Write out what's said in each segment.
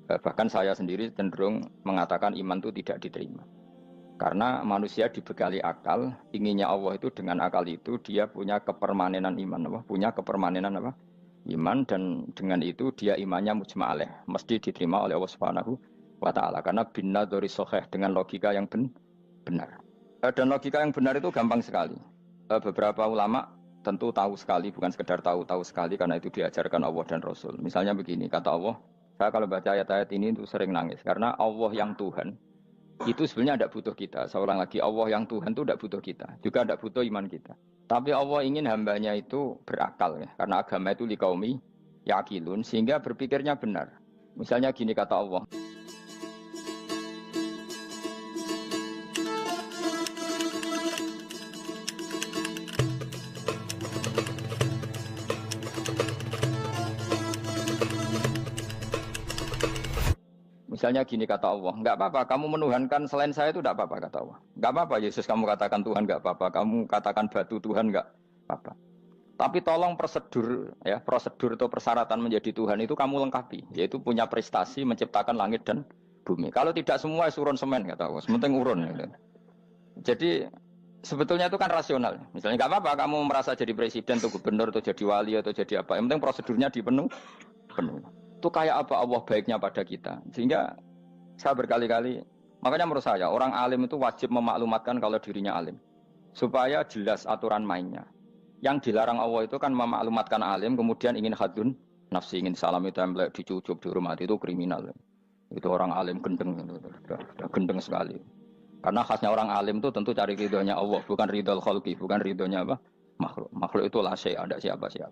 Bahkan saya sendiri cenderung mengatakan iman itu tidak diterima. Karena manusia dibekali akal, inginnya Allah itu dengan akal itu dia punya kepermanenan iman, apa? Punya kepermanenan apa? Iman, dan dengan itu dia imannya mujma'aleh, mesti diterima oleh Allah Subhanahu wa taala karena binna dari soheh dengan logika yang benar. Dan logika yang benar itu gampang sekali. Beberapa ulama tentu tahu sekali, bukan sekedar tahu sekali karena itu diajarkan Allah dan Rasul. Misalnya begini, kata Allah, saya kalau baca ayat-ayat ini itu sering nangis karena Allah yang Tuhan itu sebenarnya tidak butuh kita. Seorang lagi, Allah yang Tuhan itu tidak butuh kita, juga tidak butuh iman kita. Tapi Allah ingin hambanya itu berakal ya, karena agama itu liqaumi yaqilun, sehingga berpikirnya benar. Misalnya gini kata Allah. Misalnya gini kata Allah, enggak apa-apa, kamu menuhankan selain saya itu enggak apa-apa kata Allah. Enggak apa-apa Yesus kamu katakan Tuhan, enggak apa-apa, kamu katakan batu Tuhan, enggak apa-apa. Tapi tolong prosedur ya, prosedur atau persyaratan menjadi Tuhan itu kamu lengkapi, yaitu punya prestasi menciptakan langit dan bumi. Kalau tidak semua urun semen kata Allah, sementing urun gitu. Jadi sebetulnya itu kan rasional. Misalnya enggak apa-apa kamu merasa jadi presiden atau gubernur atau jadi wali atau jadi apa, yang penting prosedurnya dipenuhi. Itu kayak apa Allah baiknya pada kita. Sehingga saya berkali-kali, makanya menurut saya orang alim itu wajib memaklumatkan kalau dirinya alim, supaya jelas aturan mainnya. Yang dilarang Allah itu kan memaklumatkan alim kemudian ingin hadun nafsi, ingin salam itu template dicucuk dihormati, itu kriminal. Itu orang alim gendeng, sudah gendeng sekali. Karena khasnya orang alim itu tentu cari ridhonya Allah, bukan ridhol khalqi, bukan ridhonya apa? Makhluk. Makhluk itu la syai', ada siapa-siapa.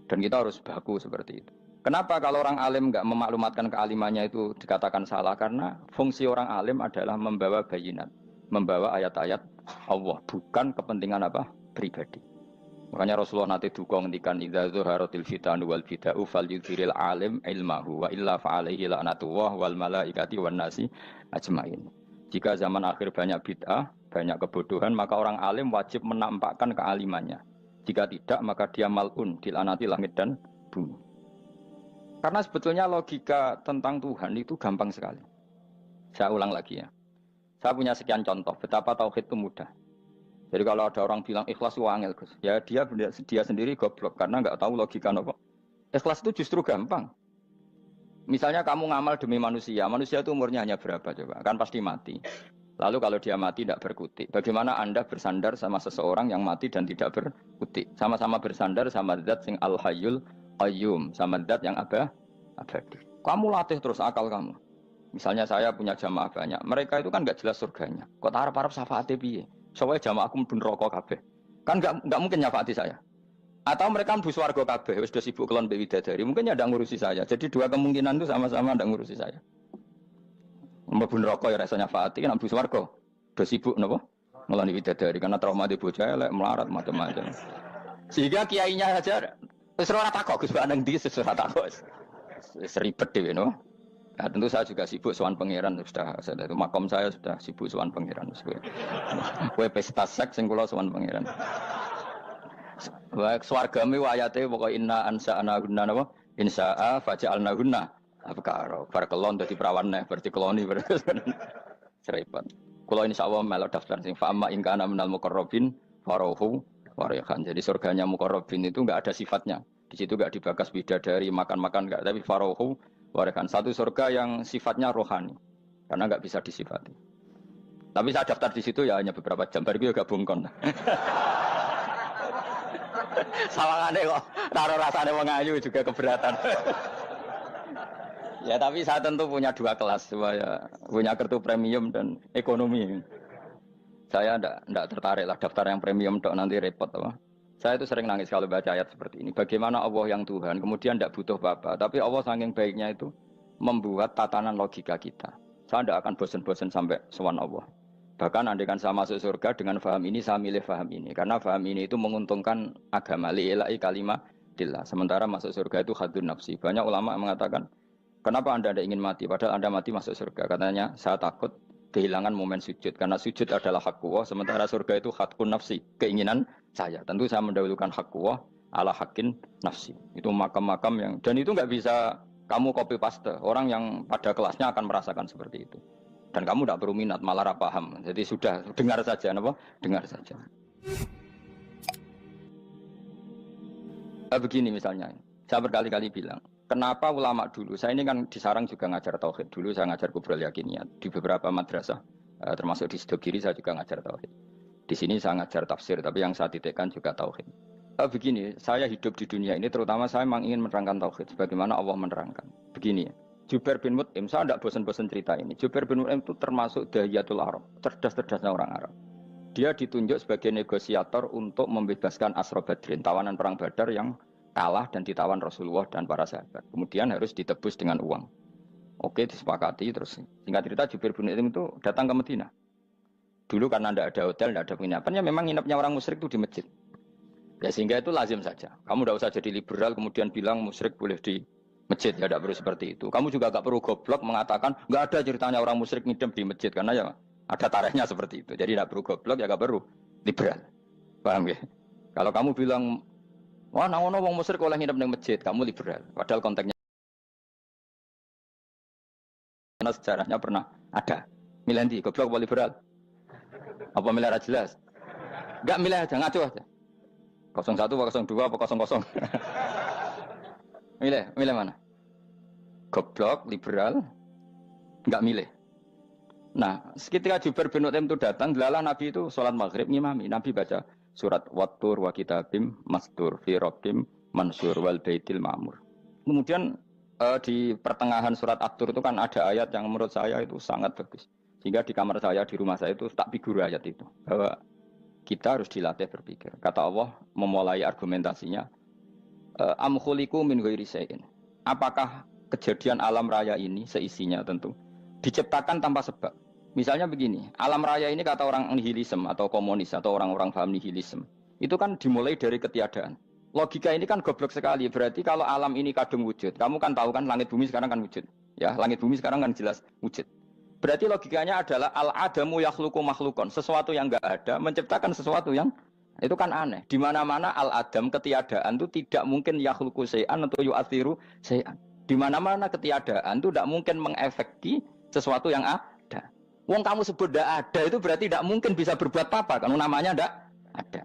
Dan kita harus baku seperti itu. Kenapa kalau orang alim nggak memaklumatkan kealimannya itu dikatakan salah? Karena fungsi orang alim adalah membawa bayinat, membawa ayat-ayat Allah, bukan kepentingan apa? Pribadi. Makanya Rasulullah nanti duka ngendikan idza zuharatil fitanu wal bid'u falyudhiril alim ilmahu wa illa fa'alaihi la'natullah wal malaikati wan nasi ajmain. Jika zaman akhir banyak bid'ah, banyak kebodohan, maka orang alim wajib menampakkan kealimannya. Jika tidak, maka dia mal'un, dilaknati langit dan bumi. Karena sebetulnya logika tentang Tuhan itu gampang sekali. Saya ulang lagi ya. Saya punya sekian contoh betapa tauhid itu mudah. Jadi kalau ada orang bilang ikhlas itu angel, Gus, ya dia sendiri goblok karena nggak tahu logika apa. Ikhlas itu justru gampang. Misalnya kamu ngamal demi manusia, manusia itu umurnya hanya berapa coba? Kan pasti mati. Lalu kalau dia mati tidak berkutik, bagaimana Anda bersandar sama seseorang yang mati dan tidak berkutik? Sama-sama bersandar sama zat sing al-hayyul qayyum, sama zat yang abadi. Kamu latih terus akal kamu. Misalnya saya punya jamaah banyak, mereka itu kan nggak jelas surganya. Kok harap-harap syafaate piye? Soalnya jamaah aku mlebu neraka kabeh. Kan nggak mungkin nyafaati saya. Atau mereka mlebu swarga kabeh, wis do sibuk kelon mbek widadari. Mungkin ya ndak ngurusi saya. Jadi dua kemungkinan itu sama-sama ndak ngurusi saya. Mlebu neraka ya rasanya nyafaati, kan mlebu swarga. Do sibuk napa? Ngeloni widadari karena trauma di bocah elek, melarat macam-macam. Sehingga kiainya saja wis ora takok Gus nang ndi wis ora takok. Wis ribet dhewe no. Nah, tentu saya juga sibuk sowan pangeran sudah itu makom saya sudah sibuk sowan pangeran. Kowe pesta seks sing kula sowan pangeran. Wa swargame ayate pokoke inna ansa'ana gunna napa? Insa'a faja'alna gunna. Apa karo bar kelon dadi perawan neh berarti keloni serempet. Kula insyaallah melok daftar sing fa amma in kana minal muqarrabin farohu warihan. Jadi surganya muqarrabin itu enggak ada sifatnya. Di situ enggak dibakas bidadari, makan-makan enggak, tapi farohu warihan. Satu surga yang sifatnya rohani. Karena enggak bisa disifati. Tapi saya daftar di situ ya hanya beberapa jam, baru gue gabung kon. Sawangane kok taruh rasane wong ayu juga keberatan. Ya tapi saya tentu punya dua kelas, saya punya kartu premium dan ekonomi. Saya enggak tertarik lah daftar yang premium dok, nanti repot apa. Saya itu sering nangis kalau baca ayat seperti ini. Bagaimana Allah yang Tuhan kemudian tidak butuh apa-apa, tapi Allah saking baiknya itu membuat tatanan logika kita. Saya tidak akan bosan-bosan sampai sowan Allah. Bahkan andaikan saya masuk surga dengan faham ini, saya milih faham ini. Karena faham ini itu menguntungkan agama. Li'ilai kalimatillah. Sementara masuk surga itu hadun nafsi. Banyak ulama mengatakan, kenapa Anda tidak ingin mati? Padahal Anda mati masuk surga. Katanya, saya takut kehilangan momen sujud. Karena sujud adalah hak Allah. Sementara surga itu hakun nafsi. Keinginan saya. Tentu saya mendahulukan hak Allah ala hakin nafsi. Itu makam-makam yang... Dan itu nggak bisa Kamu copy paste. Orang yang pada kelasnya akan merasakan seperti itu. Dan kamu tidak perlu minat, malah paham. Jadi sudah dengar saja, apa? Dengar saja. Begini misalnya, saya berkali-kali bilang, kenapa ulama dulu, saya ini kan di Sarang juga ngajar tauhid, dulu saya ngajar kubrul yakiniyat, di beberapa madrasah, termasuk di Sidogiri saya juga ngajar tauhid. Di sini saya ngajar tafsir, tapi yang saya titikkan juga tauhid. Begini, saya hidup di dunia ini, terutama saya memang ingin menerangkan tauhid, sebagaimana Allah menerangkan. Begini ya, Jubair bin Mut'im, saya tidak bosan-bosan cerita ini, Jubair bin Mut'im itu termasuk dahiyatul Arab, cerdas-cerdasnya orang Arab. Dia ditunjuk sebagai negosiator untuk membebaskan Asra Badrin, tawanan perang Badar yang kalah dan ditawan Rasulullah dan para sahabat. Kemudian harus ditebus dengan uang. Oke, disepakati terus. Singkat cerita Jubair bin Mut'im itu datang ke Madinah. Dulu karena tidak ada hotel, tidak ada penginapan, ya memang nginepnya orang musyrik itu di masjid. Ya sehingga itu lazim saja. Kamu tidak usah jadi liberal kemudian bilang musyrik boleh di masjid, ya tidak perlu seperti itu. Kamu juga tidak perlu goblok mengatakan nggak ada ceritanya orang musyrik nginep di masjid karena ya ada tarehnya seperti itu. Jadi tidak perlu goblok, ya tidak perlu liberal. Paham ya? Kalau kamu bilang, wah nangono wong musyrik oleh nginep di masjid, kamu liberal. Padahal konteksnya karena sejarahnya pernah ada. Milih di goblok apa liberal? Apa milih jelas? Enggak milih aja, ngaco aja. 01 apa 02 apa 00. Milih mana? Goblok, liberal, enggak milih. Nah, ketika Jubair bin Mut'im itu datang, delalah Nabi itu sholat maghrib ngimami. Nabi baca surat Wattur wa kitabim mastur fi rabbim mansur wal baitil ma'mur. Kemudian di pertengahan surat At-Tur itu kan ada ayat yang menurut saya itu sangat bagus. Sehingga di kamar saya, di rumah saya itu tak figur ayat itu. Bahwa kita harus dilatih berpikir. Kata Allah memulai argumentasinya, am khuliqu min ghairi syai'in. Apakah kejadian alam raya ini seisinya tentu diciptakan tanpa sebab. Misalnya begini, alam raya ini kata orang nihilisme atau komunis atau orang-orang paham nihilisme, itu kan dimulai dari ketiadaan. Logika ini kan goblok sekali. Berarti kalau alam ini kadung wujud, kamu kan tahu kan langit bumi sekarang kan wujud. Ya, langit bumi sekarang kan jelas wujud. Berarti logikanya adalah al-adamu yakhluqu makhlukon, sesuatu yang enggak ada menciptakan sesuatu yang itu kan aneh. Di mana-mana al-adam ketiadaan itu tidak mungkin yakhluqu syai'an atau yu'athiru syai'an. Di mana-mana ketiadaan itu tidak mungkin mengefeki sesuatu yang ada. Wong kamu sebut tidak ada itu berarti tidak mungkin bisa berbuat apa-apa karena namanya tidak ada.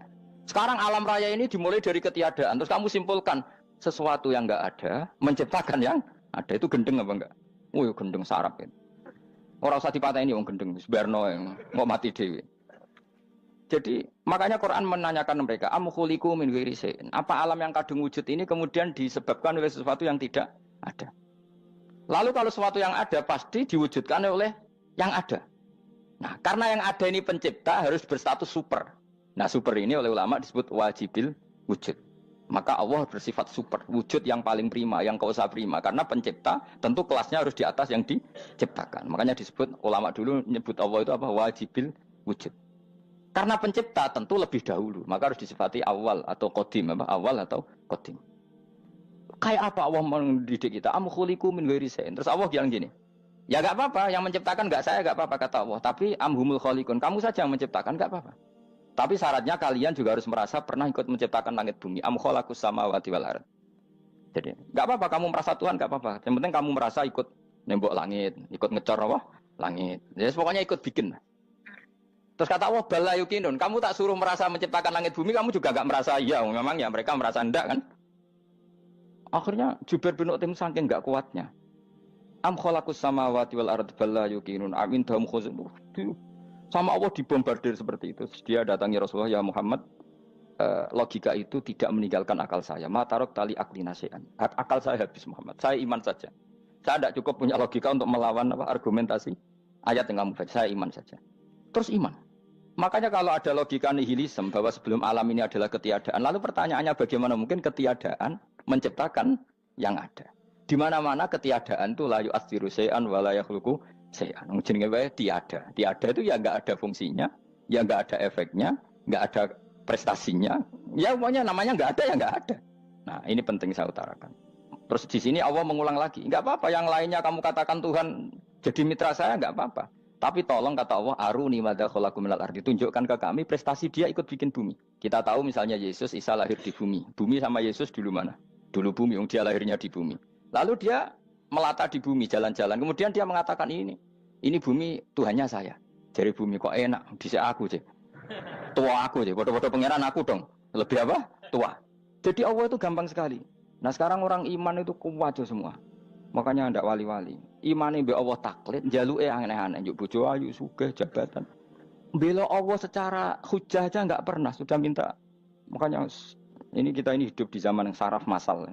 Sekarang alam raya ini dimulai dari ketiadaan. Terus kamu simpulkan sesuatu yang enggak ada menciptakan yang ada, itu gendeng apa enggak? Oh, gendeng sarap itu. Orang usah dipatahin wong gendeng, sebarno yang mau mati dewi. Jadi makanya Quran menanyakan mereka, am khuliqu min ghairi syai'in. Apa alam yang kadung wujud ini kemudian disebabkan oleh sesuatu yang tidak ada? Lalu kalau sesuatu yang ada pasti diwujudkan oleh yang ada. Nah, karena yang ada ini pencipta harus berstatus super. Nah, super ini oleh ulama disebut wajibil wujud. Maka Allah bersifat super, wujud yang paling prima, yang kausa prima. Karena pencipta tentu kelasnya harus di atas yang diciptakan. Makanya disebut, ulama dulu menyebut Allah itu apa? Wajibil wujud. Karena pencipta tentu lebih dahulu. Maka harus disifati awal atau qadim. Awal atau qadim. Kayak apa Allah mendidik kita? Am khuliqu min ghairi syai'in. Terus Allah bilang gini, ya gak apa-apa, yang menciptakan gak saya, gak apa-apa kata Allah. Tapi amhumul khaliqun, kamu saja yang menciptakan, gak apa-apa. Tapi syaratnya kalian juga harus merasa pernah ikut menciptakan langit bumi. Am khalaqus samawati wal ardh. Jadi, enggak apa-apa kamu merasa Tuhan, enggak apa-apa. Yang penting kamu merasa ikut nembok langit, ikut ngecor apa? Langit. Jadi pokoknya ikut bikin. Terus kata Allah, bala yukinun, kamu tak suruh merasa menciptakan langit bumi, kamu juga enggak merasa iya. Memang ya mereka merasa enggak kan? Akhirnya Jubair bin Mut'im saking enggak kuatnya. Am khalaqus samawati wal ardh bala yukinun amin dahum khuzun. Sama Allah dibombardir seperti itu. Dia datangi Rasulullah, ya Muhammad, logika itu tidak meninggalkan akal saya. Matarok tali akli nasian. Akal saya habis Muhammad. Saya iman saja. Saya tidak cukup punya logika untuk melawan argumentasi ayat yang kamu baca. Saya iman saja. Terus iman. Makanya kalau ada logika nihilisme bahwa sebelum alam ini adalah ketiadaan, lalu pertanyaannya bagaimana mungkin ketiadaan menciptakan yang ada? Di mana-mana ketiadaan itu la yu'atsiru syai'an wa la yakhluqu syai'an. Jenenge wae tiada. Tiada itu ya enggak ada fungsinya, ya enggak ada efeknya, enggak ada prestasinya. Ya pokoknya namanya enggak ada ya enggak ada. Nah, ini penting saya utarakan. Terus di sini Allah mengulang lagi, enggak apa-apa yang lainnya kamu katakan Tuhan jadi mitra saya enggak apa-apa. Tapi tolong kata Allah, aruni madza khalaqu minal ardi, tunjukkan ke kami prestasi dia ikut bikin bumi. Kita tahu misalnya Yesus, Isa lahir di bumi. Bumi sama Yesus dulu mana? Dulu bumi, dia lahirnya di bumi. Lalu dia melata di bumi, jalan-jalan. Kemudian dia mengatakan ini bumi Tuhannya saya. Jadi bumi kok enak, dhisik aku sih. Tua aku sih, bodoh-bodoh pangeran aku dong. Lebih apa? Tua. Jadi Allah itu gampang sekali. Nah sekarang orang iman itu kuat semua. Makanya ndak wali-wali. Imane mbek Allah taklid, njaluke aneh-aneh, njuk bojo ayu, sugih, jabatan. Bela Allah secara hujah aja enggak pernah, sudah minta. Makanya kita hidup di zaman yang saraf masal.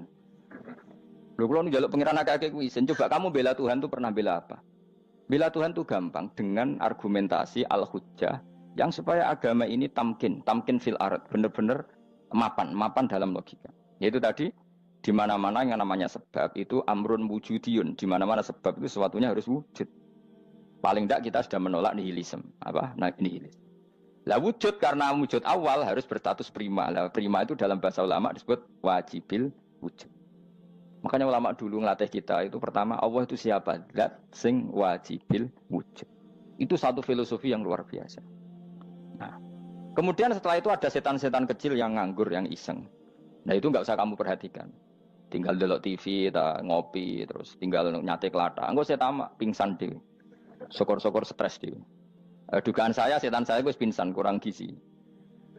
Lho kula njaluk pangeran akeh-akeh kuwi, coba kamu bela Tuhan tuh pernah bela apa? Bela Tuhan tuh gampang dengan argumentasi al-hujjah yang supaya agama ini tamkin fil ard, benar-benar mapan dalam logika. Yaitu tadi di mana-mana yang namanya sebab itu amrun wujudiyun, di mana-mana sebab itu sesuatunya harus wujud. Paling tidak kita sudah menolak nihilisme. Apa? Nah, nihilis. Lah wujud karena wujud awal harus berstatus prima. Lah prima itu dalam bahasa ulama disebut wajibil wujud. Makanya ulama dulu ngelatih kita itu pertama Allah itu siapa? Zat sing wajibil wujud. Itu satu filosofi yang luar biasa. Nah, kemudian setelah itu ada setan-setan kecil yang nganggur, yang iseng. Nah itu nggak usah kamu perhatikan. Tinggal delok TV, ngopi, terus tinggal nyate kelata. Enggak saya tamak, pingsan deh. Sokor-sokor stres deh. Dugaan saya setan saya gue pingsan, kurang gizi.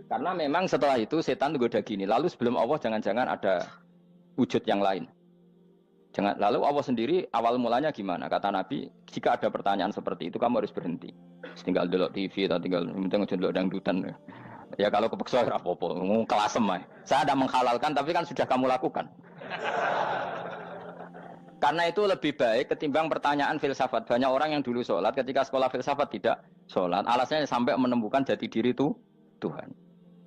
Karena memang setelah itu setan itu udah gini. Lalu sebelum Allah jangan-jangan ada wujud yang lain. Lalu Allah sendiri awal mulanya gimana? Kata Nabi, jika ada pertanyaan seperti itu kamu harus berhenti. Tinggal delok TV atau tinggal delok dangdutan. Ya kalau kepeksa apa-apa, kelasem ae. Saya ada menghalalkan tapi kan sudah kamu lakukan. Karena itu lebih baik ketimbang pertanyaan filsafat. Banyak orang yang dulu sholat ketika sekolah filsafat tidak sholat. Alasannya sampai menemukan jati diri itu Tuhan.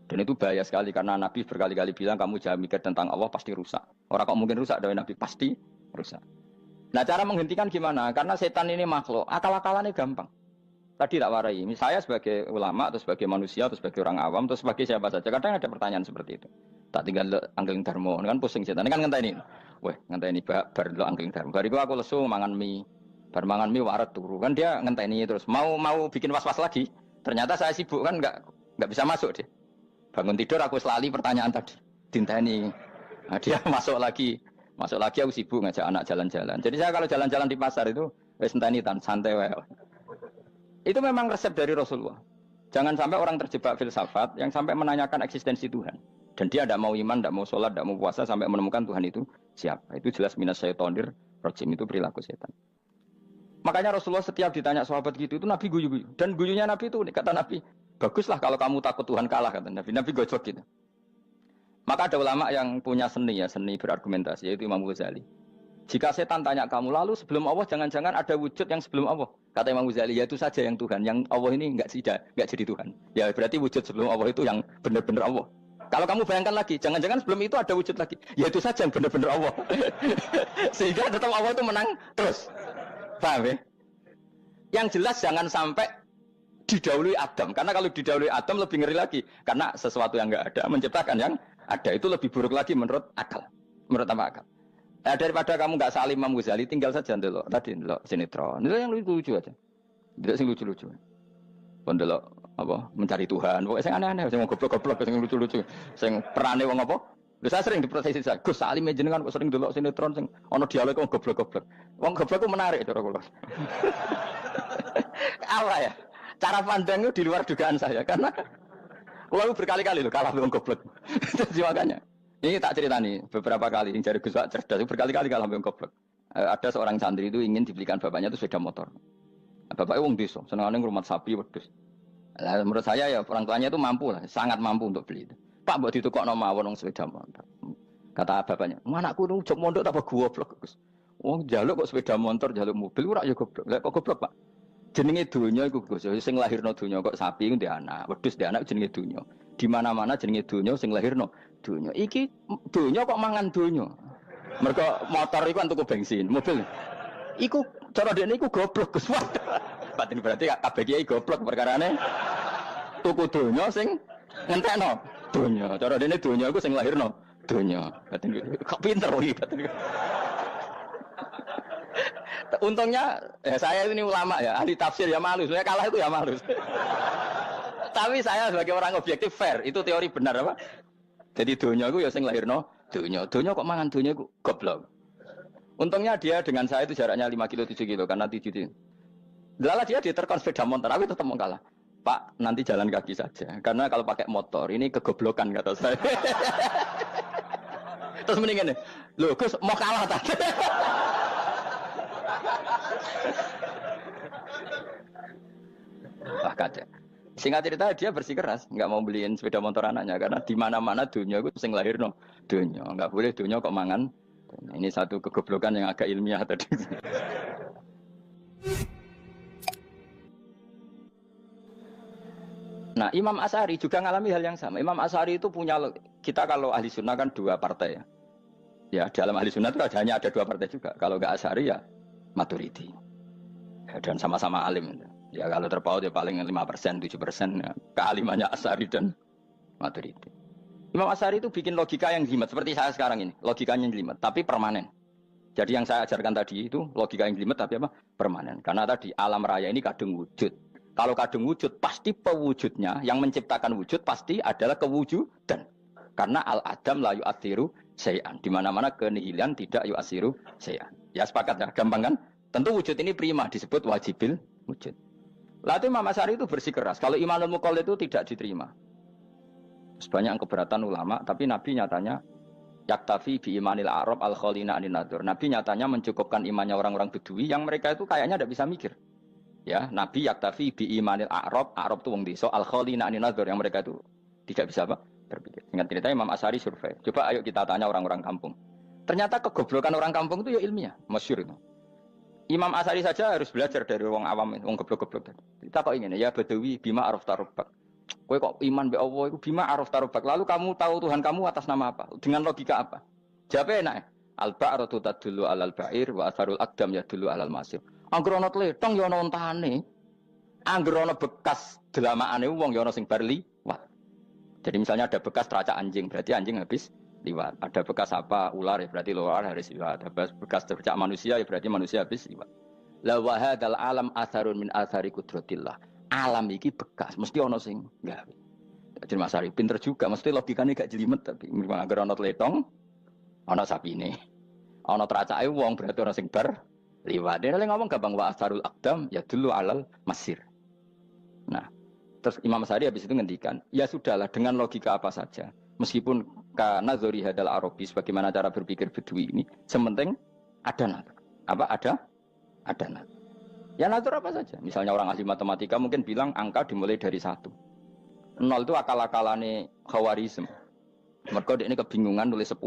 Dan itu bahaya sekali karena Nabi berkali-kali bilang kamu jangan mikir tentang Allah pasti rusak. Orang kok mungkin rusak dari Nabi pasti rusak. Nah cara menghentikan gimana? Karena setan ini makhluk, akal-akalannya gampang. Tadi tak warai, saya sebagai ulama, atau sebagai manusia, atau sebagai orang awam, atau sebagai siapa saja. Kadang ada pertanyaan seperti itu. Tak tinggal anggeling dharma, kan pusing setan. Ini kan ngenteni. Weh, ngenteni bar lo anggeling dharma. Bariku aku lesu mangan mie. Bar mangan mie waret turu. Kan dia ngenteni terus. Mau bikin was-was lagi. Ternyata saya sibuk kan enggak bisa masuk dia. Bangun tidur aku selali pertanyaan tadi. Dinteni. Nah, dia masuk lagi aku sibuk ngajak anak jalan-jalan. Jadi saya kalau jalan-jalan di pasar itu wis enteni tan santai wae. Itu memang resep dari Rasulullah. Jangan sampai orang terjebak filsafat yang sampai menanyakan eksistensi Tuhan. Dan dia tidak mau iman, tidak mau sholat, tidak mau puasa sampai menemukan Tuhan itu siapa. Itu jelas minas syaitonir rajim, itu perilaku setan. Makanya Rasulullah setiap ditanya sahabat gitu itu Nabi guyu-guyu. Dan guyunya Nabi itu kata Nabi, baguslah kalau kamu takut Tuhan kalah kata Nabi. Nabi gojok gitu. Maka ada ulama yang punya seni berargumentasi yaitu Imam Ghazali. Jika setan tanya kamu lalu sebelum Allah jangan-jangan ada wujud yang sebelum Allah. Kata Imam Ghazali, ya itu saja yang Tuhan. Yang Allah ini enggak jadi Tuhan. Ya berarti wujud sebelum Allah itu yang benar-benar Allah. Kalau kamu bayangkan lagi, jangan-jangan sebelum itu ada wujud lagi. Ya itu saja yang benar-benar Allah. Sehingga tetap Allah itu menang terus. Paham ya? Yang jelas jangan sampai didahului Adam. Karena kalau didahului Adam lebih ngeri lagi. Karena sesuatu yang enggak ada menciptakan yang ada. Itu lebih buruk lagi menurut akal. Menurut apa akal? Daripada kamu nggak salim Imam Ghazali, tinggal saja ndelok. Tadi ndelok sinetron. Itu yang lucu aja. Ndelok sing lucu-lucu. Ndelok apa? Mencari Tuhan. Pokoknya sing aneh-aneh, sing goblok-goblok, sing lucu-lucu, sing perane wong apa? Lha saya sering diprotes saya. Gus Salim jenengan kok sering ndelok sinetron sing ana dialog wong goblok-goblok. Wong goblok ku menarik cara kula. Apa ya? Cara pandang itu di luar dugaan saya karena kula berkali-kali lho kalah wong goblok. Jadi makanya ini tak cerita nih, beberapa kali yang jari Gus Wak cerdas, berkali-kali kalah sampai goblok. Ada seorang santri itu ingin dibelikan bapaknya itu sepeda motor. Bapaknya wong desa, senengane ngrumat sapi wedhus. Lah menurut saya ya orang tuanya itu mampu lah, sangat mampu untuk beli itu. Pak mbok ditukokno mawon wong sepeda motor. Kata bapaknya, "Anakku nu jok mondok tak goblok, Gus." Wong njaluk kok sepeda motor, njaluk mobil ora ya goblok. Lah kok goblok, Pak? Jenenge donya iku Gus, sing lahirno donya kok sapi ku ndek anak, wedhus ndek anak jenenge donya. Di mana-mana jenenge donya sing lahirno donya. Iki donya kok mangan donya. Mergo motor iku kan tuku bensin, mobil. Iku cara dekne iku goblok Gus. Batin berarti kabeh kiai goblok perkarane tuku donya sing ngentekno donya. Cara dekne donya iku sing lahirno donya. Batin kok pinter iki batin. Untungnya saya ini ulama ya, ahli tafsir ya malu. Saya kalah itu ya malu. Tapi saya sebagai orang objektif fair, itu teori benar apa? Jadi donya itu ya sing lahirno donya. Donya kok mangan donya iku goblok. Untungnya dia dengan saya itu jaraknya 5 kilo 7 kilo karena 7 kilo. Lala dia diterkon sepeda motor, aku tetap mau kalah. Pak, nanti jalan kaki saja. Karena kalau pakai motor ini kegoblokan kata saya. Terus mendingan nih, loh Gus mau kalah tadi. Wah kacau. Singkat cerita dia bersikeras, nggak mau beliin sepeda motor anaknya karena di mana-mana dunia itu sing lahir no dunia, nggak boleh dunia kok mangan. Ini satu kegoblokan yang agak ilmiah tadi. Nah, Imam Asy'ari juga ngalami hal yang sama. Imam Asy'ari itu punya, kita kalau ahli sunnah kan dua partai ya. Ya dalam ahli sunnah itu hanya ada dua partai juga. Kalau nggak Asy'ari ya Maturidi. Ya, dan sama-sama alim. Ya kalau terpaut ya paling 5%, 7% ya. Kealimannya Asy'ari dan Maturidi. Imam Asy'ari itu bikin logika yang jelimet seperti saya sekarang ini. Logikanya yang jelimet, tapi permanen. Jadi yang saya ajarkan tadi itu logika yang jelimet tapi apa? Permanen. Karena tadi alam raya ini kadung wujud. Kalau kadung wujud pasti pewujudnya yang menciptakan wujud pasti adalah kewujudan. Karena al-adam la yu'athiru syai'an. Di mana-mana kenihilan tidak yu'athiru syai'an. Ya sepakat ya, gampang kan? Tentu wujud ini prima disebut wajibil wujud. Lalu Imam Asy'ari itu bersikeras. Kalau imanul muqallid itu tidak diterima. Sebanyak keberatan ulama, tapi Nabi nyatanya yaktafi bi imanil Arab al-khalina anin nadur. Nabi nyatanya mencukupkan imannya orang-orang Bedui yang mereka itu kayaknya tidak bisa mikir. Ya, Nabi yaktafi bi imanil Arab itu wong desa al-khalina anin nadur yang mereka itu tidak bisa apa? Berpikir. Ingat cerita Imam Asy'ari survei. Coba ayo kita tanya orang-orang kampung. Ternyata kegoblokan orang kampung itu ya ilmiah, masyhur itu. Imam Asy'ari saja harus belajar dari wong awam, wong goblok-goblok tadi. Kita kok ingin ya Badawi bima araf tarubak. Kowe kok iman be Allah itu bima araf tarubak. Lalu kamu tahu Tuhan kamu atas nama apa? Dengan logika apa? Jawabnya enak. Al-ba'ratu tadullu 'alal ba'ir wa atharul aqdam yadullu 'alal masir. Angger ana tletong ya ana ontane. Angger ana bekas delamaane wong ya ana sing bar liwat. Jadi misalnya ada bekas teracak anjing, berarti anjing habis liwat. Ada bekas apa ular ya berarti ular harus liwat. Ada bekas tercak manusia ya berarti manusia habis liwat. La wa hadzal alam atharun min athari qudratillah. Alam iki bekas mesti ana sing gawe. Jadi Mas Ari pinter juga, mesti logikane gak jelimet tapi memang agar ana tletong ana sapine. Ana teracake wong berarti ana sing bar liwat. Dia ngomong gampang wa atharul aqdam ya dulu alal masir. Nah, terus Imam Asy'ari habis itu ngendikan, ya sudahlah dengan logika apa saja. Meskipun karena zori hadal Arabi sebagaimana cara berpikir Bedui ini, sementing ada natur. Apa ada? Ada natur. Ya natur apa saja. Misalnya orang ahli matematika mungkin bilang angka dimulai dari 1. 0 itu akal-akalane Khawarizm. Mereka ini kebingungan nulis 10.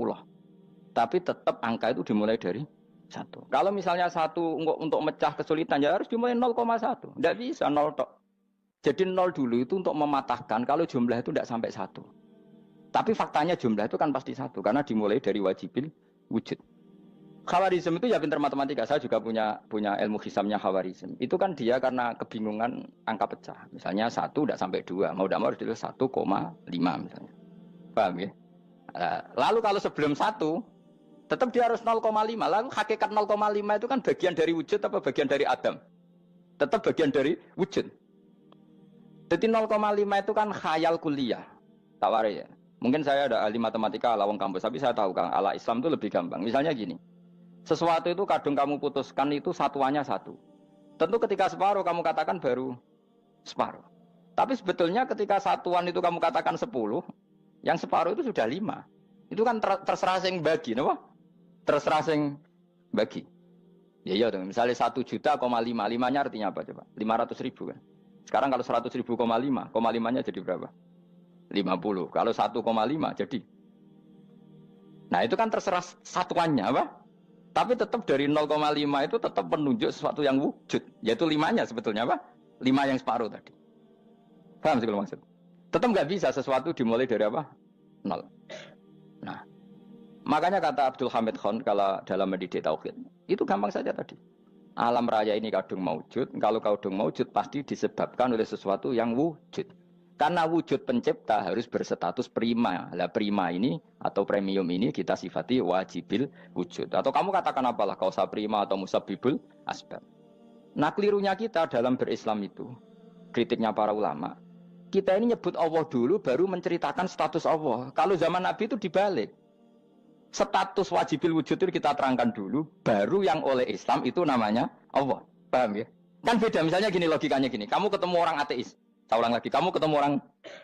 Tapi tetap angka itu dimulai dari 1. Kalau misalnya 1 untuk mecah kesulitan ya harus dimulai 0,1. Tidak bisa 0 tok. Jadi 0 dulu itu untuk mematahkan kalau jumlah itu tidak sampai 1. Tapi faktanya jumlah itu kan pasti 1 karena dimulai dari wajibil wujud. Khawarizm itu ya pintar matematika. Saya juga punya ilmu hisamnya Khawarizm. Itu kan dia karena kebingungan angka pecah. Misalnya 1 tidak sampai 2. Mau tidak mau harus ditulis 1,5 misalnya. Paham ya? Lalu kalau sebelum 1 tetap dia harus 0,5. Lalu hakikat 0,5 itu kan bagian dari wujud apa bagian dari Adam? Tetap bagian dari wujud. Jadi 0,5 itu kan khayal kuliah. Tawari ya. Mungkin saya ada ahli matematika ala wong kampus, tapi saya tahu Kang, ala Islam itu lebih gampang. Misalnya gini. Sesuatu itu kadung kamu putuskan itu satuannya 1. Tentu ketika separuh kamu katakan baru separuh. Tapi sebetulnya ketika satuan itu kamu katakan 10, yang separuh itu sudah 5. Itu kan terserah sing bagi, no? Terserah sing bagi. Ya iya dong, misalnya 1 juta, 5, 5-nya artinya apa coba? 500 ribu kan? Sekarang kalau 100 ribu, 5-nya jadi berapa? 50. Kalau 1,5 jadi. Nah itu kan terserah satuannya apa? Tapi tetap dari 0,5 itu tetap menunjuk sesuatu yang wujud. Yaitu 5-nya sebetulnya apa? 5 yang separuh tadi. Paham sih kalau maksud? Tetap nggak bisa sesuatu dimulai dari apa? 0. Nah, makanya kata Abdul Hamid Khan kalau dalam mendidik tauhid, itu gampang saja tadi. Alam raya ini kadung maujud, kalau kadung maujud pasti disebabkan oleh sesuatu yang wujud. Karena wujud pencipta harus berstatus prima. Lah prima ini atau premium ini kita sifati wajibil wujud. Atau kamu katakan apalah kausa prima atau musabibul asbab. Nah kelirunya kita dalam berislam itu, kritiknya para ulama, kita ini nyebut Allah dulu baru menceritakan status Allah. Kalau zaman Nabi itu dibalik. Status wajibil wujud itu kita terangkan dulu, baru yang oleh Islam itu namanya Allah. Paham ya? Kan beda, misalnya gini logikanya gini, kamu ketemu orang ateis, saya ulang lagi, kamu ketemu orang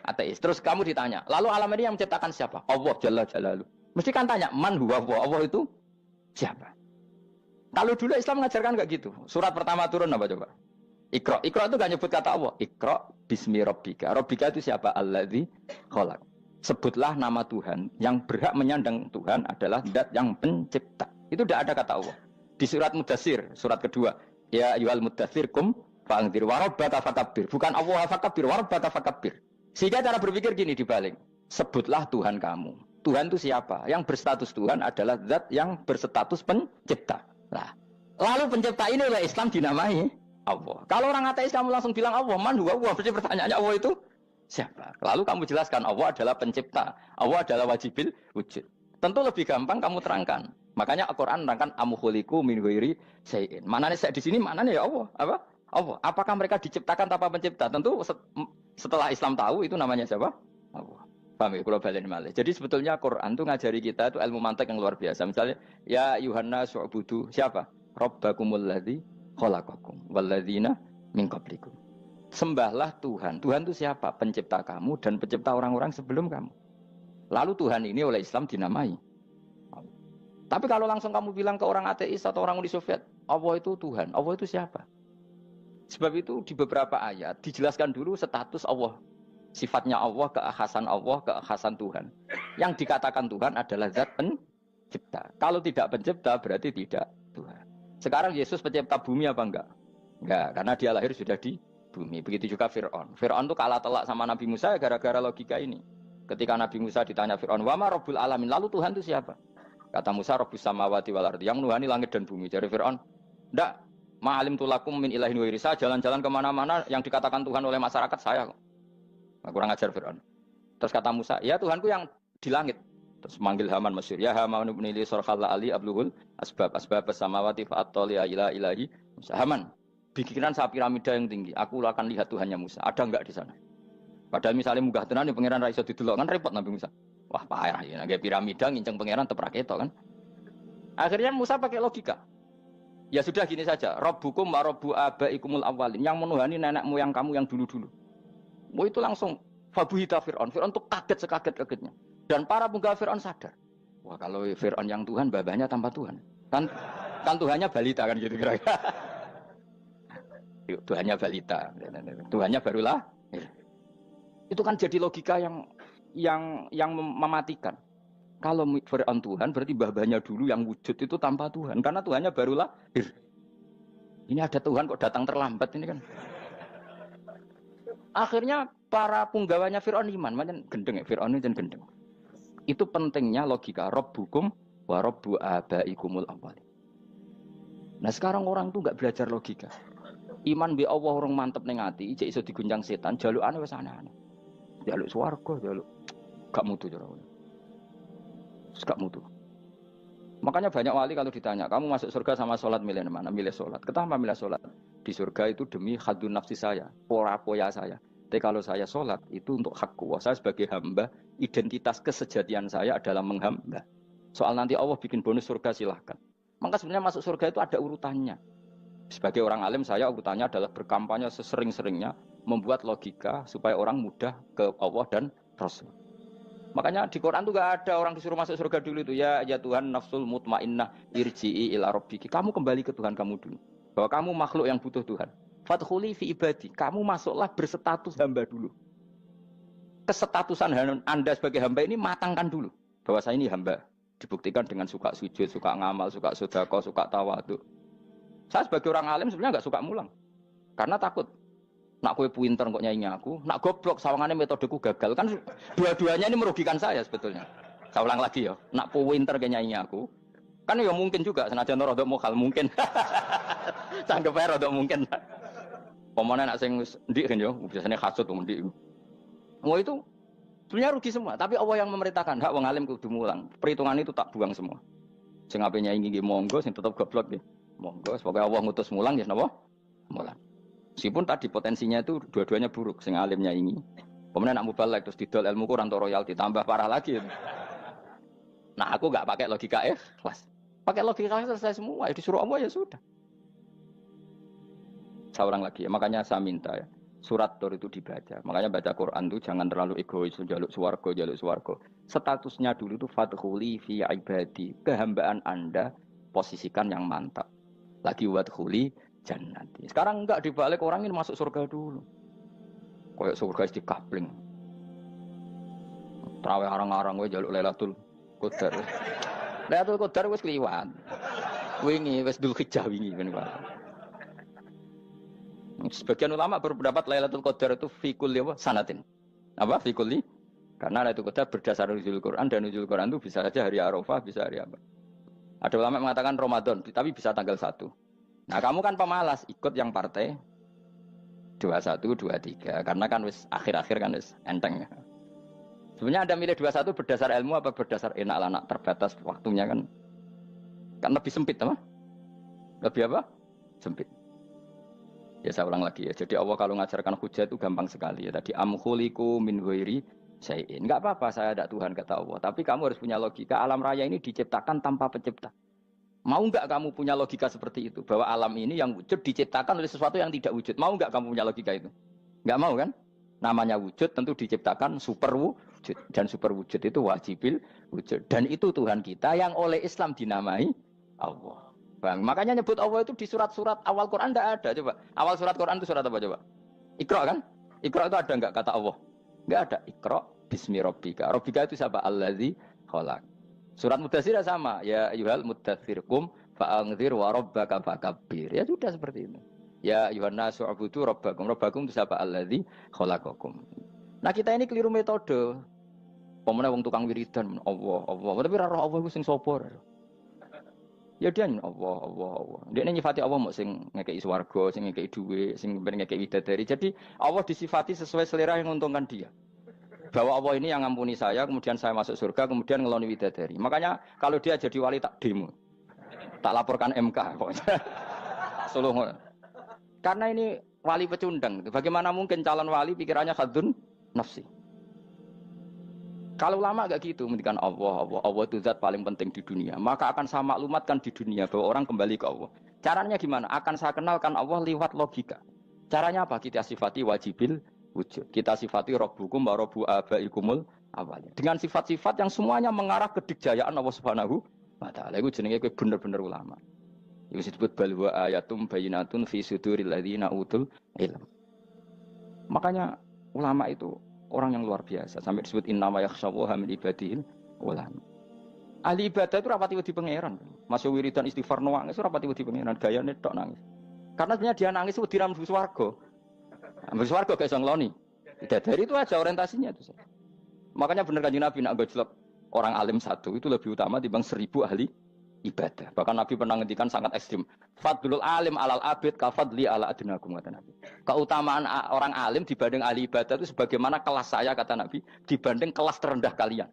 ateis, terus kamu ditanya, lalu alam ini yang menciptakan siapa? Allah Jalla Jalaluh. Mesti kan tanya, man huwa Allah, Allah itu siapa? Kalau dulu Islam mengajarkan enggak gitu. Surat pertama turun apa coba? Iqra. Iqra itu enggak nyebut kata Allah. Iqra bismi rabbika. Rabbika itu siapa? Alladzi khalaq. Sebutlah nama Tuhan. Yang berhak menyandang Tuhan adalah zat yang pencipta. Itu tidak ada kata Allah. Di surat Mudatsir, surat kedua. Ya ayyuhal mudatsir kum fa'anzir wa rabbaka fakabbir. Bukan Allah fakabbir, wa rabbaka fakabbir. Sehingga cara berpikir gini dibalik. Sebutlah Tuhan kamu. Tuhan itu siapa? Yang berstatus Tuhan adalah zat yang berstatus pencipta. Nah, lalu pencipta ini oleh Islam dinamai Allah. Kalau orang ateis kamu langsung bilang Allah, man huwa Allah. Berarti pertanyaannya Allah itu siapa? Lalu kamu jelaskan Allah adalah pencipta, Allah adalah wajibil wujud. Tentu lebih gampang kamu terangkan. Makanya Al-Qur'an menerangkan amkhuliqu min ghairi syai'in. Manane saya di sini manane ya Allah. Apa? Allah. Apakah mereka diciptakan tanpa pencipta? Tentu setelah Islam tahu itu namanya siapa? Allah. Paham ya? Kalau balen malih. Jadi sebetulnya Quran itu ngajari kita itu ilmu mantik yang luar biasa. Misalnya ya Yuhanna su'budu siapa? Rabbakumul ladzi khalaqakum walladzina min qablikum. Sembahlah Tuhan. Tuhan itu siapa? Pencipta kamu dan pencipta orang-orang sebelum kamu. Lalu Tuhan ini oleh Islam dinamai. Tapi kalau langsung kamu bilang ke orang ateis atau orang Uni Soviet, Allah itu Tuhan. Allah itu siapa? Sebab itu di beberapa ayat dijelaskan dulu status Allah. Sifatnya Allah, keakhasan Allah, keakhasan Tuhan. Yang dikatakan Tuhan adalah zat pencipta. Kalau tidak pencipta berarti tidak Tuhan. Sekarang Yesus pencipta bumi apa enggak? Enggak, karena dia lahir sudah di bumi. Begitu juga Fir'aun. Fir'aun itu kalah telak sama Nabi Musa gara-gara logika ini. Ketika Nabi Musa ditanya Fir'aun, wa ma rabbul alamin? Lalu Tuhan itu siapa? Kata Musa, rabbus samawati wal ardi, yang menuhani langit dan bumi. Jadi Fir'aun, enggak, ma'alim tulakum min ilahin wa irisa, jalan-jalan kemana-mana yang dikatakan Tuhan oleh masyarakat saya kok. Nah, kurang ajar Fir'aun. Terus kata Musa, ya Tuhanku yang di langit. Terus manggil Haman Mesir, ya Haman ibn Ili sorkhalla ali abluhul asbab samawati fa'attoli ila ilahi Musa. Haman, bikinan saya piramida yang tinggi, aku akan lihat Tuhannya Musa. Ada enggak di sana? Padahal misalnya munggah tenan pangeran ra iso didelok kan repot Nabi Musa. Wah payah ya, nggak piramida nginceng pangeran teprak itu kan. Akhirnya Musa pakai logika. Ya sudah gini saja, Rabbukum wa rabbu abaikumul awwalin, yang menuhani nenek moyang kamu yang dulu-dulu. Mau itu langsung fabuhita Fir'aun. Fir'aun tuh kaget sekaget-kagetnya. Dan para penggawa Fir'aun sadar. Wah kalau Fir'aun yang Tuhan, babanya tanpa Tuhan. Kan Tuhannya balita kan gitu kira-kira. Tuhannya balita. Tuhannya barulah. Itu kan jadi logika yang mematikan. Kalau Fir'aun Tuhan berarti babanya dulu yang wujud itu tanpa Tuhan. Karena Tuhannya baru lahir. Ini ada Tuhan kok datang terlambat ini kan. Akhirnya para penggawanya Fir'aun iman. Macam gendeng ya, Fir'aun itu gendeng. Itu pentingnya logika. Rabbukum wa rabbu abaikumul awwalin. Nah sekarang orang tuh nggak belajar logika. Iman bi Allah orang mantep ning ati, cek iso diguncang setan, jalukane wis aneh-aneh. Jaluk swarga, jaluk gak mutu cara. Gak mutu. Makanya banyak wali kalau ditanya, kamu masuk surga sama sholat milih mana? Milih sholat. Kenapa milih sholat? Di surga itu demi khadun nafsi saya, pora-poya saya. Tapi kalau saya sholat itu untuk hakku. Saya sebagai hamba, identitas kesejatian saya adalah menghamba. Soal nanti Allah bikin bonus surga silahkan. Maka sebenarnya masuk surga itu ada urutannya. Sebagai orang alim saya urutannya adalah berkampanye sesering-seringnya, membuat logika supaya orang mudah ke Allah dan Rasul. Makanya di Quran tuh gak ada orang disuruh masuk surga dulu itu ya Tuhan nafsul mutmainnah irji'i ila rabbiki. Kamu kembali ke Tuhan kamu dulu. Bahwa kamu makhluk yang butuh Tuhan. Fadkhuli fi ibadi. Kamu masuklah berstatus hamba dulu. Kesetatusan Anda sebagai hamba ini matangkan dulu. Bahwa saya ini hamba. Dibuktikan dengan suka sujud, suka ngamal, suka sedekah, suka tawadhu. Saya sebagai orang alim sebenarnya gak suka mulang. Karena takut. Nak kue pinter kok nyanyi aku, nak goblok sawangannya metodeku gagal kan dua-duanya ini merugikan saya sebetulnya. Saya ulang lagi ya, nak pinter kayak nyanyi aku, kan ya mungkin juga senajan rodok mokal mungkin, sanggup aja rodok mungkin. Pemenang nak sing ndik kan yo, biasanya hasut ndik. Mau itu sebenarnya rugi semua, tapi Allah yang memerintahkan hak wong alim kudu mulang. Perhitungan itu tak buang semua. Sing ape nyanyi nggih monggo, sing tetep goblok nggih monggo. Semoga Allah ngutus mulang ya napa? Mulang. Meskipun tadi potensinya itu dua-duanya buruk, sing alimnya ini. Kemudian nak mubalek terus didol ilmu kurang royalti tambah parah lagi. Nah, aku nggak pakai logika ikhlas. Pakai logika selesai semua. Disuruh Allah ya sudah. Seorang lagi ya. Makanya saya minta ya. Surat Tur itu dibaca. Makanya baca Quran itu jangan terlalu egois, jaluk swarga. Statusnya dulu itu fadkhuli fi ibadi. Kehambaan Anda posisikan yang mantap. Lagi wadkhuli jannati. Sekarang enggak dibalik orang ini masuk surga dulu. Kayak surga di kapling. Terawih arang-arang gue jaluk Lailatul Qadar. Lailatul Qadar wis kliwat. Wingi wis Dzulhijjah wingi ben. Sebagian ulama berpendapat Lailatul Qadar itu fikul sanatin. Apa fikuli? Karena Lailatul Qadar berdasar nuzul Quran dan nuzul Quran itu bisa saja hari Arafah, bisa hari apa. Ada ulama yang mengatakan Ramadan, tapi bisa tanggal 1. Nah, kamu kan pemalas, ikut yang partai 21, 23. Karena kan wis akhir-akhir kan wis enteng. Sebenarnya Anda milih 21 berdasar ilmu apa berdasar enak anak terbatas waktunya kan? Kan lebih sempit, apa? Lebih apa? Sempit. Ya saya ulang lagi ya. Jadi Allah kalau mengajarkan hujah itu gampang sekali ya. Tadi amkhuliku min ghairi syai'in. Enggak apa-apa saya ada Tuhan kata Allah. Tapi kamu harus punya logika. Alam raya ini diciptakan tanpa pencipta. Mau enggak kamu punya logika seperti itu? Bahwa alam ini yang wujud diciptakan oleh sesuatu yang tidak wujud. Mau enggak kamu punya logika itu? Enggak mau kan? Namanya wujud tentu diciptakan super wujud. Dan super wujud itu wajibil wujud. Dan itu Tuhan kita yang oleh Islam dinamai Allah. Bang, makanya nyebut Allah itu di surat-surat awal Quran tidak ada. Coba, awal surat Quran itu surat apa coba? Iqra kan? Iqra itu ada enggak kata Allah? Enggak ada. Iqra bismi rabbika. Rabbika itu siapa? Allazi khalaq. Surat Mudatsir sama. Ya ayyuhal mudatsir qum fa'anzir wa rabbaka fakabbir. Ya sudah seperti itu. Ya ayyuhan nasu ubudu rabbakum. Rabbakum itu siapa? Allazi khalaqakum. Nah, kita ini keliru metode. Pemene wong tukang wiridan Allah. Tapi ora roh Allah iku sing sapa? Ya dia Allah. Dia nyifati Allah mau sing ngekei swarga, sing ngekei duit, sing ngekei widadari. Jadi Allah disifati sesuai selera yang menguntungkan dia. Bahwa Allah ini yang ngampuni saya, kemudian saya masuk surga, kemudian ngeloni widadari. Makanya kalau dia jadi wali tak demo, tak laporkan MK. Suluh. Karena ini wali pecundang. Bagaimana mungkin calon wali pikirannya khadun nafsi? Kalau lama agak gitu, mendikan Allah itu zat paling penting di dunia. Maka akan saya maklumatkan di dunia bahwa orang kembali ke Allah. Caranya gimana? Akan saya kenalkan Allah lewat logika. Caranya apa? Kita sifati wajibil wujud. Kita sifati Rabbukum wa Rabbu abaikumul awalin. Dengan sifat-sifat yang semuanya mengarah ke dikjayaan Allah Subhanahu wa Ta'ala. Itu jenenge kowe bener-bener ulama. Itu disebut bal wa ayatum bayyinatun fi suduril ladzina utul ilm. Makanya ulama itu orang yang luar biasa. Sampai disebut innama yakhsyallaha min ibadihil ulama. Ahli ibadah itu rapati wedi pangeran. Masuk wiridan istighfar nangis rapati wedi pangeran, gayane tok nangis. Karena sebenarnya dia nangis wedi ra mlebu swarga. Mlebu swarga gak iso ngloni. Dari itu aja orientasinya itu. Makanya bener Kanjeng Nabi nak gojlok orang alim satu itu lebih utama dibanding 1000 ahli ibadah. Bahkan Nabi pernah ngendikan sangat ekstrim. Fadlul alim alal abid kafadli ala adnakum kata Nabi. Keutamaan orang alim dibanding ahli ibadah itu sebagaimana kelas saya kata Nabi dibanding kelas terendah kalian.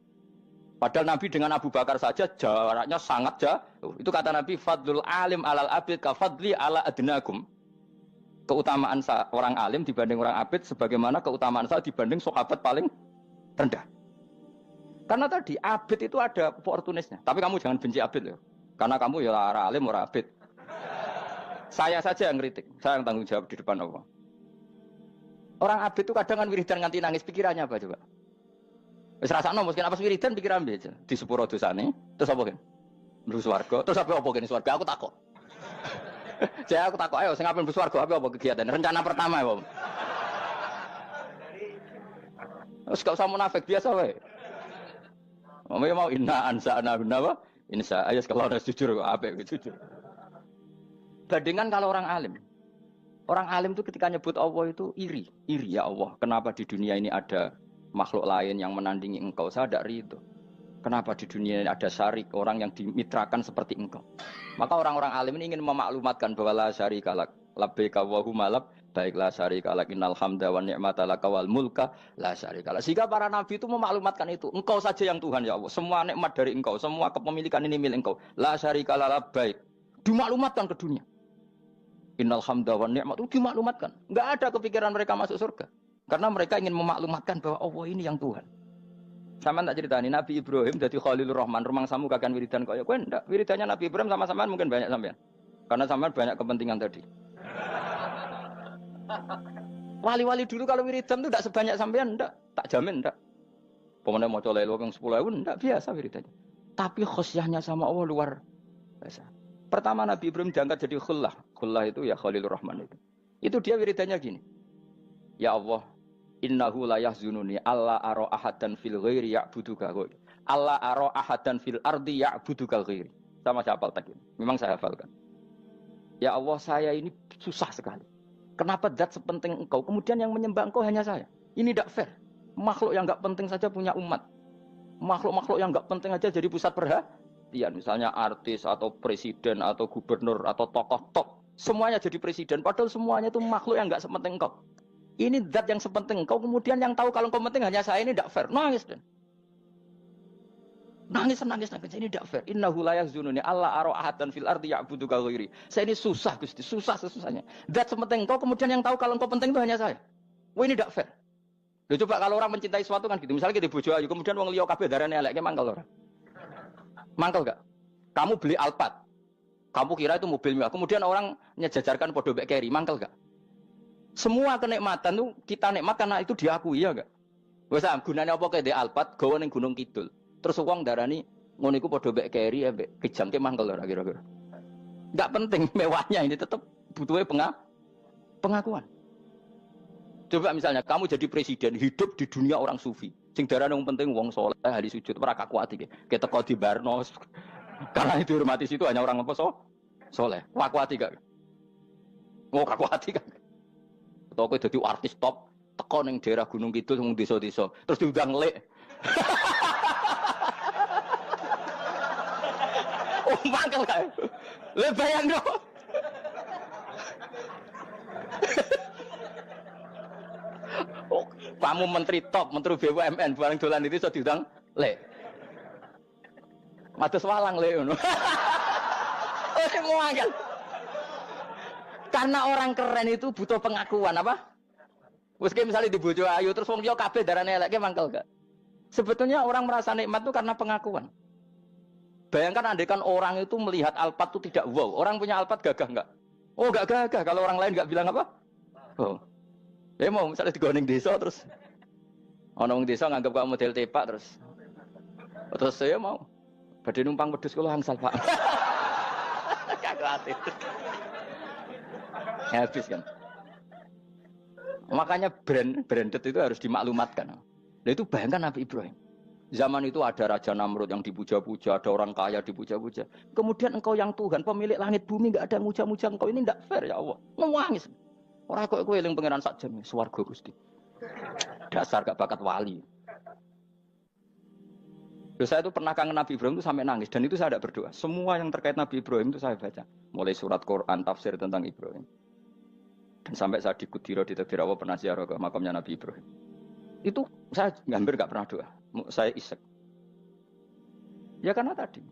Padahal Nabi dengan Abu Bakar saja jaraknya sangat jauh. Itu kata Nabi fadlul alim alal abid kafadli ala adnakum. Keutamaan orang alim dibanding orang abid sebagaimana keutamaan saya dibanding sahabat paling rendah. Karena tadi abid itu ada oportunisnya. Tapi kamu jangan benci abid ya. Karena kamu ya orang alim, orang abid. Saya saja yang kritik. Saya yang tanggung jawab di depan Allah. Orang abid itu kadang kan wiridan nganti nangis. Pikirannya apa coba? Wis rasakno mungkin apa wiridan pikiran aja. Di sepuro dosane. Terus apa kan? Mlebu swarga. Terus apa kan swarga? Aku takut. Saya aku takut ayo sing ape mlebu swarga apa kegiatan? Rencana pertama ya, Pak. Terus gak usah munafik biasa wae. Mau inna ansa'na apa? Insya Allah kalau ada jujur apa jujur. Bandingkan kalau orang alim. Orang alim itu ketika nyebut Allah itu iri ya Allah. Kenapa di dunia ini ada makhluk lain yang menandingi engkau? Saya tidak ridho. Kenapa di dunia ini ada syarik orang yang dimitrakan seperti engkau? Maka orang-orang alim ini ingin memaklumatkan bahwa la syarika lak labbaika wa huma lab baiklah syarika lak innal hamda wa ni'mata laka wal mulka la syarika lak. Sehingga para nabi itu memaklumatkan itu. Engkau saja yang Tuhan ya Allah. Semua nikmat dari engkau, semua kepemilikan ini milik engkau. La syarika lak labbaik. Dimaklumatkan ke dunia. Innal hamda wa ni'mat itu dimaklumatkan. Enggak ada kepikiran mereka masuk surga. Karena mereka ingin memaklumatkan bahwa Allah ini yang Tuhan. Sama tak ceritani Nabi Ibrahim jadi Khalilur Rahman, rumang samu kakan wiridan kaya kowe ndak. Wiridannya Nabi Ibrahim sama-sama mungkin banyak sampean. Karena sampean banyak kepentingan tadi. Wali-wali dulu kalau wiridan itu ndak sebanyak sampean ndak, tak jamin ndak. Pemene maca lelo yang 10.000 ndak biasa wiridannya. Tapi khosyahnya sama Allah luar biasa. Pertama Nabi Ibrahim diangkat jadi khullah. Khullah itu ya Khalilur Rahman itu. Itu dia wiridannya gini. Ya Allah, innahu la yahzununi alla ara ahadan fil ghairi ya'buduka ghairi. Alla ara ahadan fil ardi ya'buduka ghairi. Sama saya hafal tadi. Memang saya hafalkan. Ya Allah, saya ini susah sekali. Kenapa zat sepenting engkau, kemudian yang menyembah engkau hanya saya? Ini tidak fair. Makhluk yang enggak penting saja punya umat. Makhluk-makhluk yang enggak penting aja jadi pusat perhatian. Misalnya artis atau presiden atau gubernur atau tokoh top. Semuanya jadi presiden. Padahal semuanya itu makhluk yang enggak sepenting engkau. Ini zat yang sepenting engkau, kemudian yang tahu kalau engkau penting hanya saya, ini tidak fair. Nangis dan nangis. Ini tidak fair. Innahu la yahzununi alla ara ahadan fil ardi ya'buduka ghairi. Saya ini susah Gusti, susah sesusahnya. Zat sepenting engkau, kemudian yang tahu kalau engkau penting itu hanya saya. Wah ini tidak fair. Loh, coba kalau orang mencintai sesuatu kan gitu. Misalnya kita bojo ayu, kemudian wong liya kabeh darane elek, mangkel ora? Mangkel enggak? Kamu beli Alphard. Kamu kira itu mobil mewah. Kemudian orang nyejajarkan podo mek keri, mangkel enggak? Semua kenikmatan itu kita nikmat karena itu diakui ya enggak? Wes gunane apa kae di Alphard gawe ning Gunung Kidul. Terus wong darani ngono iku padha mek keri ambek kejangke mangkel ora kira-kira. Enggak penting mewahnya ini tetap butuhnya pengakuan. Coba misalnya kamu jadi presiden hidup di dunia orang sufi. Sing darane wong penting wong saleh ahli sujud ora kakuati iki. Keteko di Barno. Karena itu dihormati situ hanya orang apa saleh. Kakuati gak? Oh kakuati kan. Atau kowe dadi artis top, teko ning daerah Gunung Kidul wong desa-desa, terus diundang lek. Oh, mangkel kae. Le bayangno. Oh, kamu menteri top, menteri BUMN bareng dolan itu iso diundang lek. Matus walang lek ngono. Oh, mangkel. Karena orang keren itu butuh pengakuan apa? Wes misalnya di bojo ayu terus wong liya kabeh darane eleke mangkel gak? Sebetulnya orang merasa nikmat itu karena pengakuan. Bayangkan andekan orang itu melihat Alphard itu tidak wow. Orang punya Alphard gagah enggak? Oh enggak gagah. Kalau orang lain enggak bilang apa? Oh. Ya mau misalnya digoning desa terus ana wong desa nganggap kamu model tepak terus saya mau badhe numpang wedhus kula angsal Pak. Kagak ati. Habis kan. Makanya branded itu harus dimaklumatkan. Nah itu bayangkan Nabi Ibrahim. Zaman itu ada Raja Namrud yang dipuja-puja, ada orang kaya dipuja-puja. Kemudian engkau yang Tuhan, pemilik langit bumi, enggak ada muja-muja engkau. Ini enggak fair ya Allah. Nangis. Orang kok kowe eling pangeran sak jam, swarga Gusti. Dasar gak bakat wali. Terus saya itu pernah kangen Nabi Ibrahim itu sampai nangis dan itu saya tidak berdoa. Semua yang terkait Nabi Ibrahim itu saya baca, mulai surat Quran, tafsir tentang Ibrahim. Dan sampai saya di Kudiro di Tadbir Allah pernah ziarah ke makamnya Nabi Ibrahim. Itu saya hampir nggak pernah doa. Saya isek. Ya karena tadi,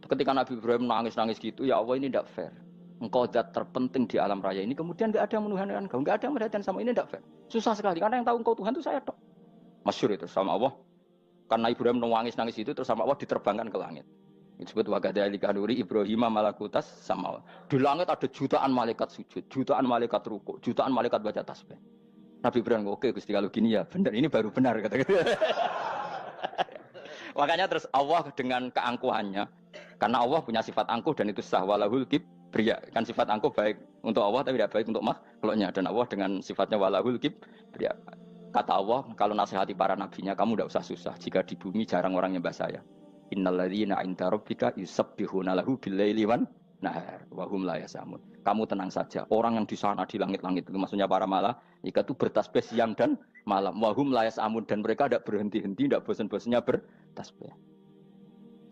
ketika Nabi Ibrahim nangis-nangis gitu, ya Allah ini tidak fair. Engkau zat terpenting di alam raya ini, kemudian nggak ada yang menuhankan engkau, nggak ada yang merhatikan sama ini tidak fair. Susah sekali karena yang tahu engkau Tuhan itu saya tok. Masyhur itu sama Allah. Karena Ibrahim nangis-nangis itu terus sama Allah diterbangkan ke langit. Disebut wagadhalika nuri Ibrahim malakutas sama. Di langit ada jutaan malaikat sujud, jutaan malaikat rukuk, jutaan malaikat baca tasbih. Nabi Ibrahim oke Gusti kalau gini ya benar, ini baru benar kata-kata. Makanya terus Allah dengan keangkuhannya, karena Allah punya sifat angkuh dan itu sah walahul kibriya. Kan sifat angkuh baik untuk Allah tapi tidak baik untuk makhluknya, dan Allah dengan sifatnya walahul kibriya. Kata Allah, kalau nasihati para nabinya, kamu tidak usah susah. Jika di bumi jarang orang nyembah saya. Innalladzina 'inda rabbika yusabbihuna lahu bil-laili wan nahar wa hum la yasamun. Kamu tenang saja. Orang yang di sana di langit-langit itu maksudnya para malaikat itu bertasbih siang dan malam. Wa hum la yasamun, dan mereka tidak berhenti-henti, tidak bosan-bosannya bertasbih.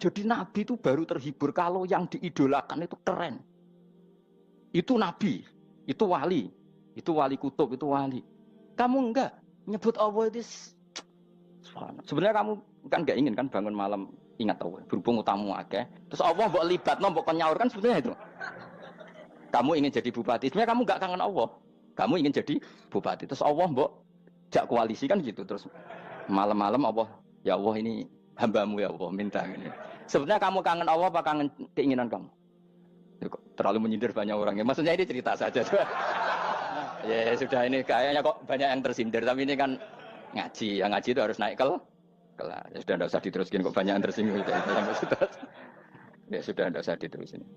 Jadi nabi itu baru terhibur kalau yang diidolakan itu keren. Itu nabi, itu wali kutub, itu wali. Kamu enggak nyebut Allah itu sebenarnya kamu kan enggak ingin kan bangun malam ingat Allah berhubung utamu akeh terus Allah mbok libatno mbok nyaur kan sebetulnya itu kamu ingin jadi bupati sebenarnya kamu enggak kangen Allah kamu ingin jadi bupati terus Allah mbok jak koalisi kan gitu terus malam-malam Allah Ya Allah ini hambamu ya Allah minta ini. Sebenarnya kamu kangen Allah apa kangen keinginan kamu? Ya, terlalu menyindir banyak orang ya. Maksudnya ini cerita saja. Ya sudah ini kayaknya kok banyak yang tersindir tapi ini kan ngaji. Yang ngaji itu harus naik kelas. Ya sudah tidak usah diteruskin kok banyak yang tersinggung. Ya sudah tidak usah diterusin.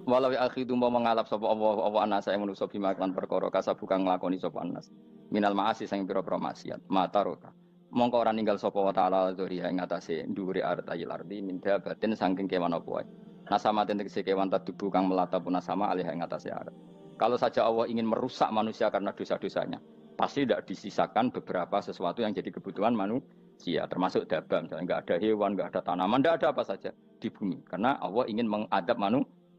Walau akhidu mau mengalap sapa Allah anas saya manusa bima kan perkara kasab bukan nglakoni sapa anas. Minal ma'asi sing pira-pira maksiat. Mataroka. Mongko ora ninggal sapa wa taala dzuri ing atase dhuwure artayil ardi min dabatin saking kewan apa wae. Nasama tegese kewan tadubu kang melata pun nasama alih ing atase arat. Kalau saja Allah ingin merusak manusia karena dosa-dosanya, pasti tidak disisakan beberapa sesuatu yang jadi kebutuhan manusia, termasuk dabam, misalnya nggak ada hewan, nggak ada tanaman, nggak ada apa saja di bumi, karena Allah ingin mengadab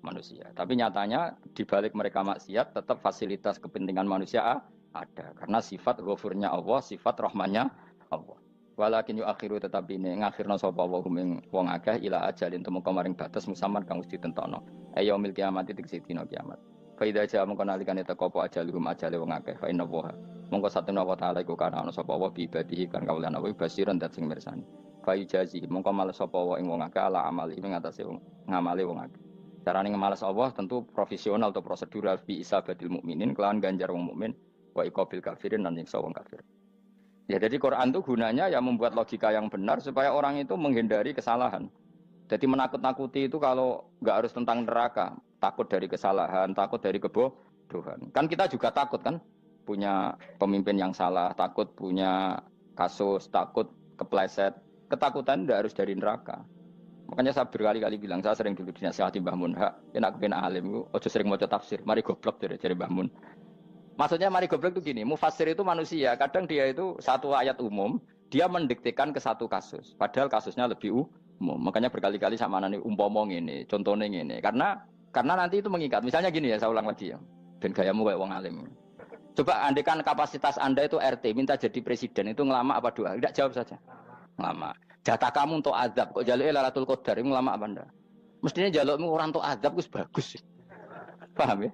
manusia. Tapi nyatanya di balik mereka maksiat, tetap fasilitas kepentingan manusia ada, karena sifat ghafurnya Allah, sifat rahmannya Allah. Walakin akhiru tetapi ini ngakhirna sapa wa hum wong akeh ila ajalin temu kamaring batas musamman kang wis ditentokno. Ayo mil kiamat tegese dina kiamat. Faida aja mengko nalikane teko apa ajalum ajale wong akeh fa inna wa. Mongko satuna wa taala iku kana ana sapa wa bi ibadihi kan kaulan wa basiran dat sing mirsani. Fa jazi mongko males sapa wa ing wong akeh ala amali ing atase wong ngamale wong akeh. Carane ngemales Allah tentu profesional atau prosedural bi isabatil mukminin kelawan ganjar wong mukmin wa iqabil kafirin lan nyiksa wong kafir. Ya jadi Quran itu gunanya ya membuat logika yang benar supaya orang itu menghindari kesalahan. Jadi menakut-nakuti itu kalau nggak harus tentang neraka, takut dari kesalahan, takut dari kebodohan. Kan kita juga takut kan punya pemimpin yang salah, takut punya kasus, takut kepleset. Ketakutan tidak harus dari neraka. Makanya saya berkali-kali bilang, saya sering dulu dinasihati Mbah Mun, enak kena alim, ojo sering maca tafsir, mari goblok dari Mbah Mun. Maksudnya mari goblok itu gini, mufassir itu manusia, kadang dia itu satu ayat umum, dia mendiktekan ke satu kasus, padahal kasusnya lebih umum. Makanya berkali-kali sama nani umpomong ini, contohnya ini, karena nanti itu mengikat. Misalnya gini ya, saya ulang lagi ya, ben gayamu kayak wong alim. Coba andekan kapasitas Anda itu RT, minta jadi presiden, itu ngelama apa doa? Tidak jawab saja. Ngelama. Jatah kamu untuk azab, kok jaluk Lailatul Qadar, ngelama apa Anda? Mestinya jalukmu orang untuk azab itu bagus. Paham ya?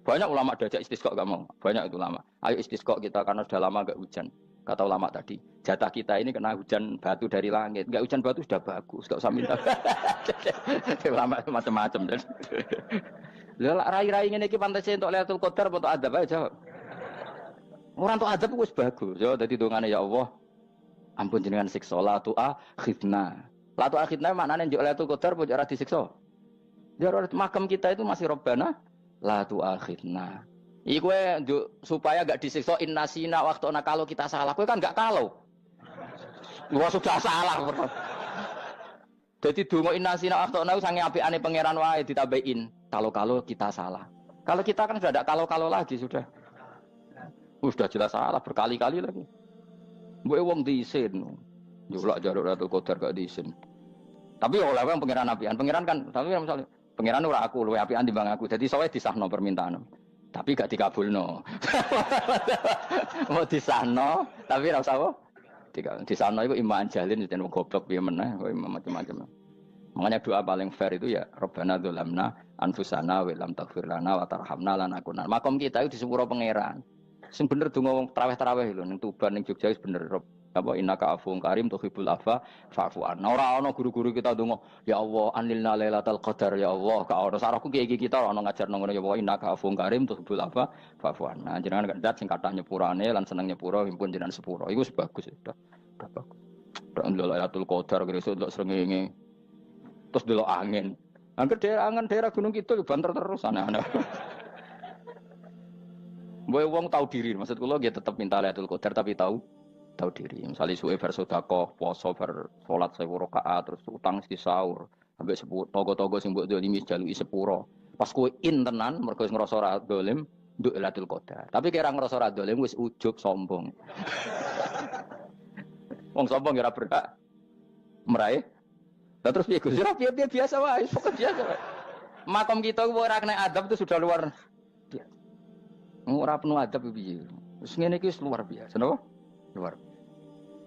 Banyak ulama diajak istisqa gak mau. Banyak itu ulama. Ayo istisqa kita karena sudah lama gak hujan. Kata ulama tadi, jatah kita ini kena hujan batu dari langit. Gak hujan batu sudah bagus, gak usah minta. Ulama macam-macam. Lah rai-rai ngene iki pantes entuk Lailatul Qadar apa entuk adab aja. Orang entuk adab wis bagus. Ya dadi dongane ya Allah. Ampun jenengan siksa la tu akhidna. La tu akhidna maknane njuk Lailatul Qadar apa ora disiksa. Ya makam kita itu masih Rabbana la tu akhirna. Iku supaya gak disiksa innasina waktu kalau kita salah. Kowe kan gak kalau. Wah sudah salah. Jadi donga innasina waktu sange apikane pangeran wae ditambahin. Kalau kita salah. Kalau kita kan sudah ada kalau lagi sudah. Sudah jelas salah berkali-kali lagi. Mbok wong diisin. Njulak jaruk Lailatul Qadar gak diisin. Tapi oleh wong pangeran apian. Pangeran kan tapi misalnya pengiran ora aku luwe apian timbang aku. Jadi sowe disahno permintaan. Tapi gak dikabulno. Mau disahno tapi ora usah apa? Disahno iku iman jalin yen goblok piye meneh kok macam-macam. Makanya doa paling fair itu ya Rabbana dzalamna anfusana wa lam taghfir lana wa tarhamna lanakunanna. Makom kita itu di sepuro pangeran. Sing bener donga wong tarawih lho ning Tuban ning Jogja wis bener apa innaka afuwun karim tuhibbul afwa fa'fu anna. Ora ana guru-guru kita donga, ya Allah anilna lailatul qadar ya Allah. Ka ora sarahku kiye kita ora ana ngajarno ngono ya Allah innaka afuwun karim tuhibbul afwa fa'fu anna. Jenengan kandat sing kathah nyepurane lan seneng nyepuro impun jenengan sepuro. Iku wis bagus sudah. Udah bagus. Ora lailatul qadar kira-kira delok srengenge. Terus delok angin. Angger daerah Gunung Kidul banter terus aneh-aneh. Mbok wong tahu diri, maksud kula nggih tetep minta Lailatul Qadar tapi tahu diri. Misalnya suwe bar sedekah, poso bar salat 1000 rakaat terus utang mesti sahur. Ambek togo-togo sing mbok dolimi jaluki sepuro. Pas kowe tenan mergo wis ngrasa ora dolim, nduk Lailatul Qadar. Tapi kira ngrasa ora dolim wis ujug sombong. Wong sombong ora berhak meraih. Lah terus piye Gus? Ora piye biasa wae, pokok biasa wae. Makom kita ora kena adab itu sudah luar biasa. Ora penuh adab piye. Wis ngene iki luar biasa, napa? Luar.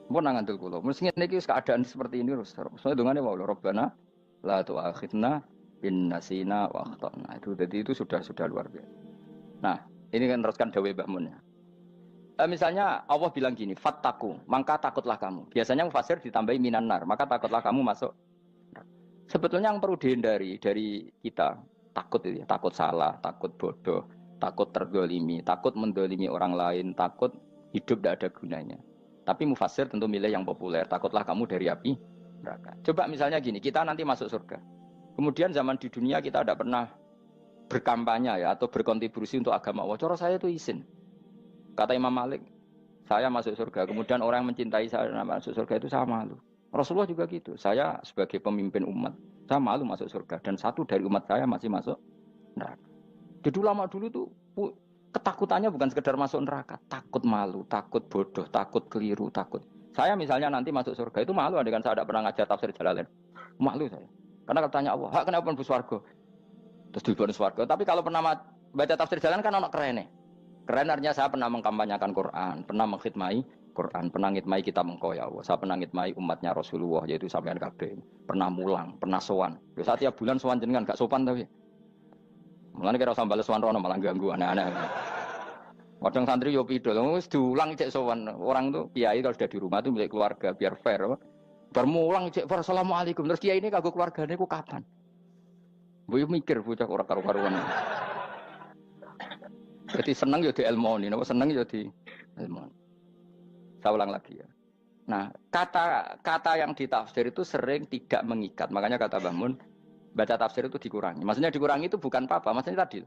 Mun nang ngandel kula. Wis ngene iki keadaan seperti ini terus. Soale dongane wae Rabbana la tu'akhidna in nasina wa akhtana. Itu jadi itu sudah luar biasa. Nah, ini kan teruskan dawuh Mbah Mun ya. Misalnya Allah bilang gini, fattaku, maka takutlah kamu. Biasanya mufasir ditambahi minan nar, maka takutlah kamu masuk. Sebetulnya yang perlu dihindari dari kita, takut itu ya, takut salah, takut bodoh, takut terdolimi, takut mendolimi orang lain, takut hidup tidak ada gunanya. Tapi mufasir tentu milih yang populer, takutlah kamu dari api neraka. Coba misalnya gini, kita nanti masuk surga. Kemudian zaman di dunia kita tidak pernah berkampanye ya atau berkontribusi untuk agama Allah. Cara saya itu izin. Kata Imam Malik, saya masuk surga. Kemudian orang yang mencintai saya masuk surga itu saya malu. Rasulullah juga gitu. Saya sebagai pemimpin umat, saya malu masuk surga. Dan satu dari umat saya masih masuk neraka. Jadi ulama dulu tuh ketakutannya bukan sekedar masuk neraka. Takut malu, takut bodoh, takut keliru, takut. Saya misalnya nanti masuk surga itu malu dengan saya tidak pernah ngajar tafsir Jalalain. Malu saya. Karena kalau tanya Allah, kenapa pun buswargo? Terus diberi swarga. Tapi kalau pernah baca tafsir Jalalain kan anak keren nih. Keren artinya saya pernah mengkampanyakan Quran, pernah mengkhidmai Quran, pernah ngitmai kitab engkau ya Allah. Saya pernah ngitmai umatnya Rasulullah, yaitu sampean kabeh. Pernah mulang, pernah sowan. Yo saat tiap bulan sowan jenengan gak sopan tapi. Mulane kira usah bales sowan rono malah ganggu aneh-aneh. Kadang santri yo pidol, wis diulang cek sowan. Orang tuh kiai kalau sudah di rumah tuh milik keluarga biar fair. Bermulang cek assalamualaikum. Terus kiai ini kagok keluargane ku kapan? Boyo mikir bocah ora karo-karuan. Jadi seneng ya di ilmoni, seneng ya di ilmoni. Saya ulang lagi ya. Nah, kata yang ditafsir itu sering tidak mengikat. Makanya kata Mbah Mun, baca tafsir itu dikurangi. Maksudnya dikurangi itu bukan apa-apa. Maksudnya tadi,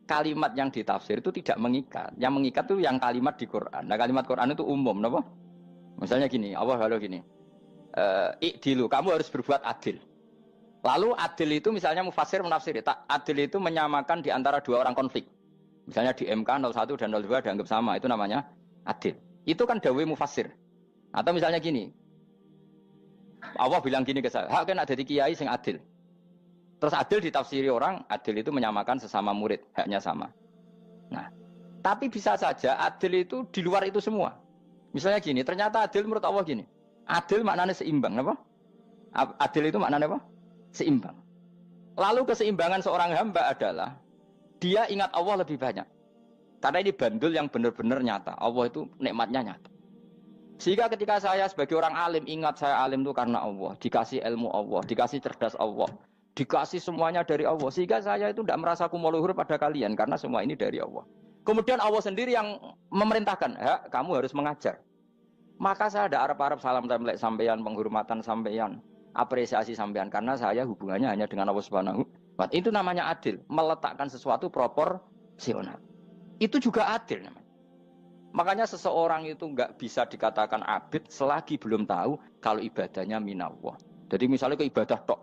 kalimat yang ditafsir itu tidak mengikat. Yang mengikat itu yang kalimat di Quran. Nah, kalimat Quran itu umum, kenapa? Misalnya gini, Allah lalu gini, ikdilu, kamu harus berbuat adil. Lalu adil itu misalnya mufasir menafsir, adil itu menyamakan di antara dua orang konflik. Misalnya di MK 01 dan 02 dianggap sama, itu namanya adil. Itu kan dawai mufasir. Atau misalnya gini, Allah bilang gini ke saya, hak kan ada di kiai sing adil. Terus adil ditafsiri orang, adil itu menyamakan sesama murid, haknya sama. Nah, tapi bisa saja adil itu di luar itu semua. Misalnya gini, ternyata adil menurut Allah gini, adil maknanya seimbang, apa? Adil itu maknanya apa? Seimbang. Lalu keseimbangan seorang hamba adalah dia ingat Allah lebih banyak. Karena ini bandul yang benar-benar nyata. Allah itu nikmatnya nyata. Sehingga ketika saya sebagai orang alim, ingat saya alim itu karena Allah. Dikasih ilmu Allah, dikasih cerdas Allah. Dikasih semuanya dari Allah. Sehingga saya itu tidak merasa kumuluhur pada kalian. Karena semua ini dari Allah. Kemudian Allah sendiri yang memerintahkan, kamu harus mengajar. Maka saya ada Arab-Arab salam template sampeyan, penghormatan sampeyan, apresiasi sampeyan. Karena saya hubungannya hanya dengan Allah Subhanahu. Itu namanya adil, meletakkan sesuatu proporsional. Itu juga adil namanya. Makanya seseorang itu nggak bisa dikatakan abid selagi belum tahu kalau ibadahnya minallah. Jadi misalnya ke ibadah tok,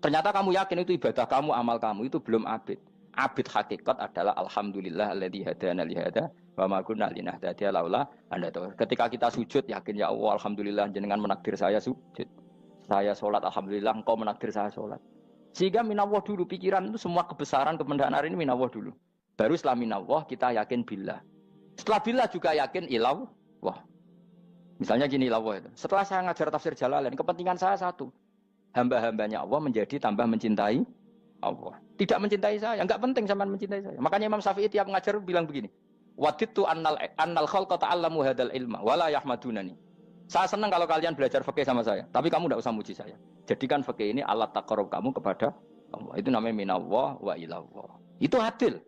ternyata kamu yakin itu ibadah kamu, amal kamu, itu belum abid. Abid hakikat adalah alhamdulillah alladzi hadana li hada wa ma kunna linahtadiya laula an hadana. Ketika kita sujud yakin ya Allah alhamdulillah jenengan menakdir saya sujud. Saya sholat alhamdulillah engkau menakdir saya sholat. Sehingga minallah dulu, pikiran itu semua kebesaran kemendahan ini minallah dulu. Baru setelah minallah kita yakin billah. Setelah billah juga yakin ilallah. Wah. Misalnya gini ilallah itu. Setelah saya ngajar tafsir Jalalain, kepentingan saya satu. Hamba-hambanya Allah menjadi tambah mencintai Allah. Tidak mencintai saya, enggak penting sama mencintai saya. Makanya Imam Syafi'i tiap ngajar bilang begini. Wadittu annal khalqa ta'allamu hadal ilma wala yahmadunani. Saya senang kalau kalian belajar fikih sama saya, tapi kamu tidak usah muji saya. Jadikan fikih ini alat taqarrub kamu kepada Allah. Itu namanya minallah wa ilallah. Itu adil.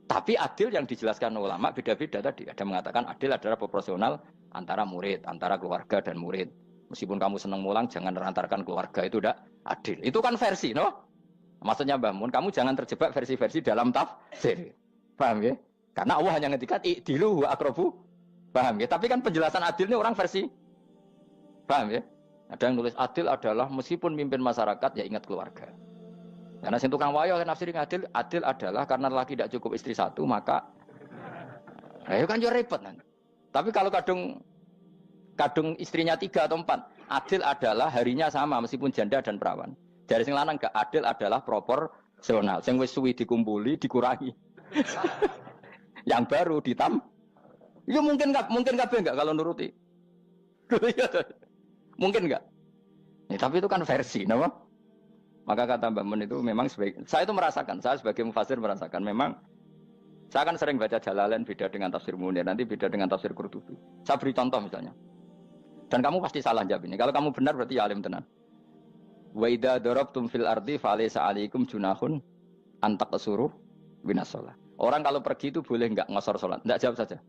Tapi adil yang dijelaskan ulama beda-beda tadi. Ada mengatakan adil adalah proporsional antara murid, antara keluarga dan murid. Meskipun kamu senang mulang, jangan merantarkan keluarga, itu tidak adil. Itu kan versi, no? Maksudnya Mbah Mun, kamu jangan terjebak versi-versi dalam tafsir. Paham ya? Karena Allah hanya ngetikan i'dilu wa aqrabu. Paham ya? Tapi kan penjelasan adil ini orang versi. Paham ya? Ada yang nulis adil adalah meskipun mimpin masyarakat ya ingat keluarga. Karena sing tukang wayo kan nafsirin adil, adil adalah karena laki tidak cukup istri satu maka ayo kan yo repot nanti. Tapi kalau kadung istrinya 3 atau 4, adil adalah harinya sama meskipun janda dan perawan. Dari sing lanang gak adil adalah proporsional. Sing wis suwi dikumpuli dikurangi. Yang baru ya mungkin kabeh enggak kalau nuruti. Mungkin enggak. Ya, tapi itu kan versi, nama. Maka kata Mbak Mun itu memang saya itu merasakan, saya sebagai mufasir merasakan memang Saya kan sering baca Jalalain beda dengan tafsir Munir, nanti beda dengan tafsir Qurtubi. Saya beri contoh misalnya. Dan kamu pasti salah jawab ini. Kalau kamu benar berarti ya alim tenan. Wa idza darabtum fil ardi falaysa 'alaikum junahun an taqsuru minas shalah. Orang kalau pergi itu boleh enggak ngosor salat? Enggak, jawab saja.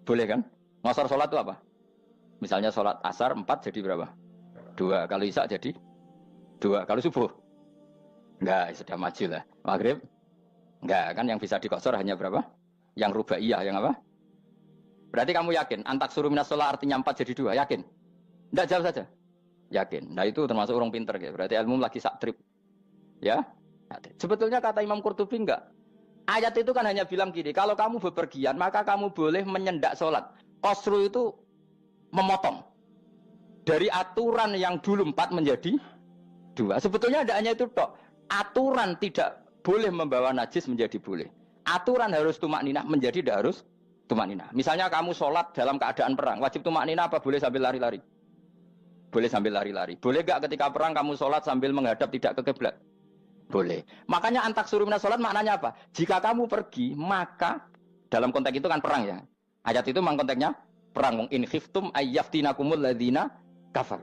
Boleh kan? Ngosor salat itu apa? Misalnya salat asar 4 jadi berapa? 2. Kalau isya jadi 2. Kalau subuh? Enggak, sudah maju lah. Maghrib? Enggak, kan yang bisa dikosor hanya berapa? Yang rubaiyah, yang apa? Berarti kamu yakin? Antak suruh minas sholat artinya 4 jadi 2, yakin? Enggak, jawab saja. Yakin. Nah itu termasuk orang pinter. Ya. Berarti ilmu lagi sak trip. Ya? Sebetulnya kata Imam Qurtubi enggak. Ayat itu kan hanya bilang gini, kalau kamu bepergian, maka kamu boleh menyendak sholat. Qasru itu memotong. Dari aturan yang dulu 4 menjadi 2. Sebetulnya tidak hanya itu, tok. Aturan tidak boleh membawa najis menjadi boleh. Aturan harus tumak ninah menjadi tidak harus tumak ninah. Misalnya kamu sholat dalam keadaan perang, wajib tumak ninah apa boleh sambil lari-lari? Boleh sambil lari-lari. Boleh gak ketika perang kamu sholat sambil menghadap tidak ke kiblat? Boleh. Makanya antak suruh minas sholat maknanya apa? Jika kamu pergi, maka dalam konteks itu kan perang ya. Ayat itu memang konteksnya perang. In khiftum ayyaftinakumul ladzina kafar.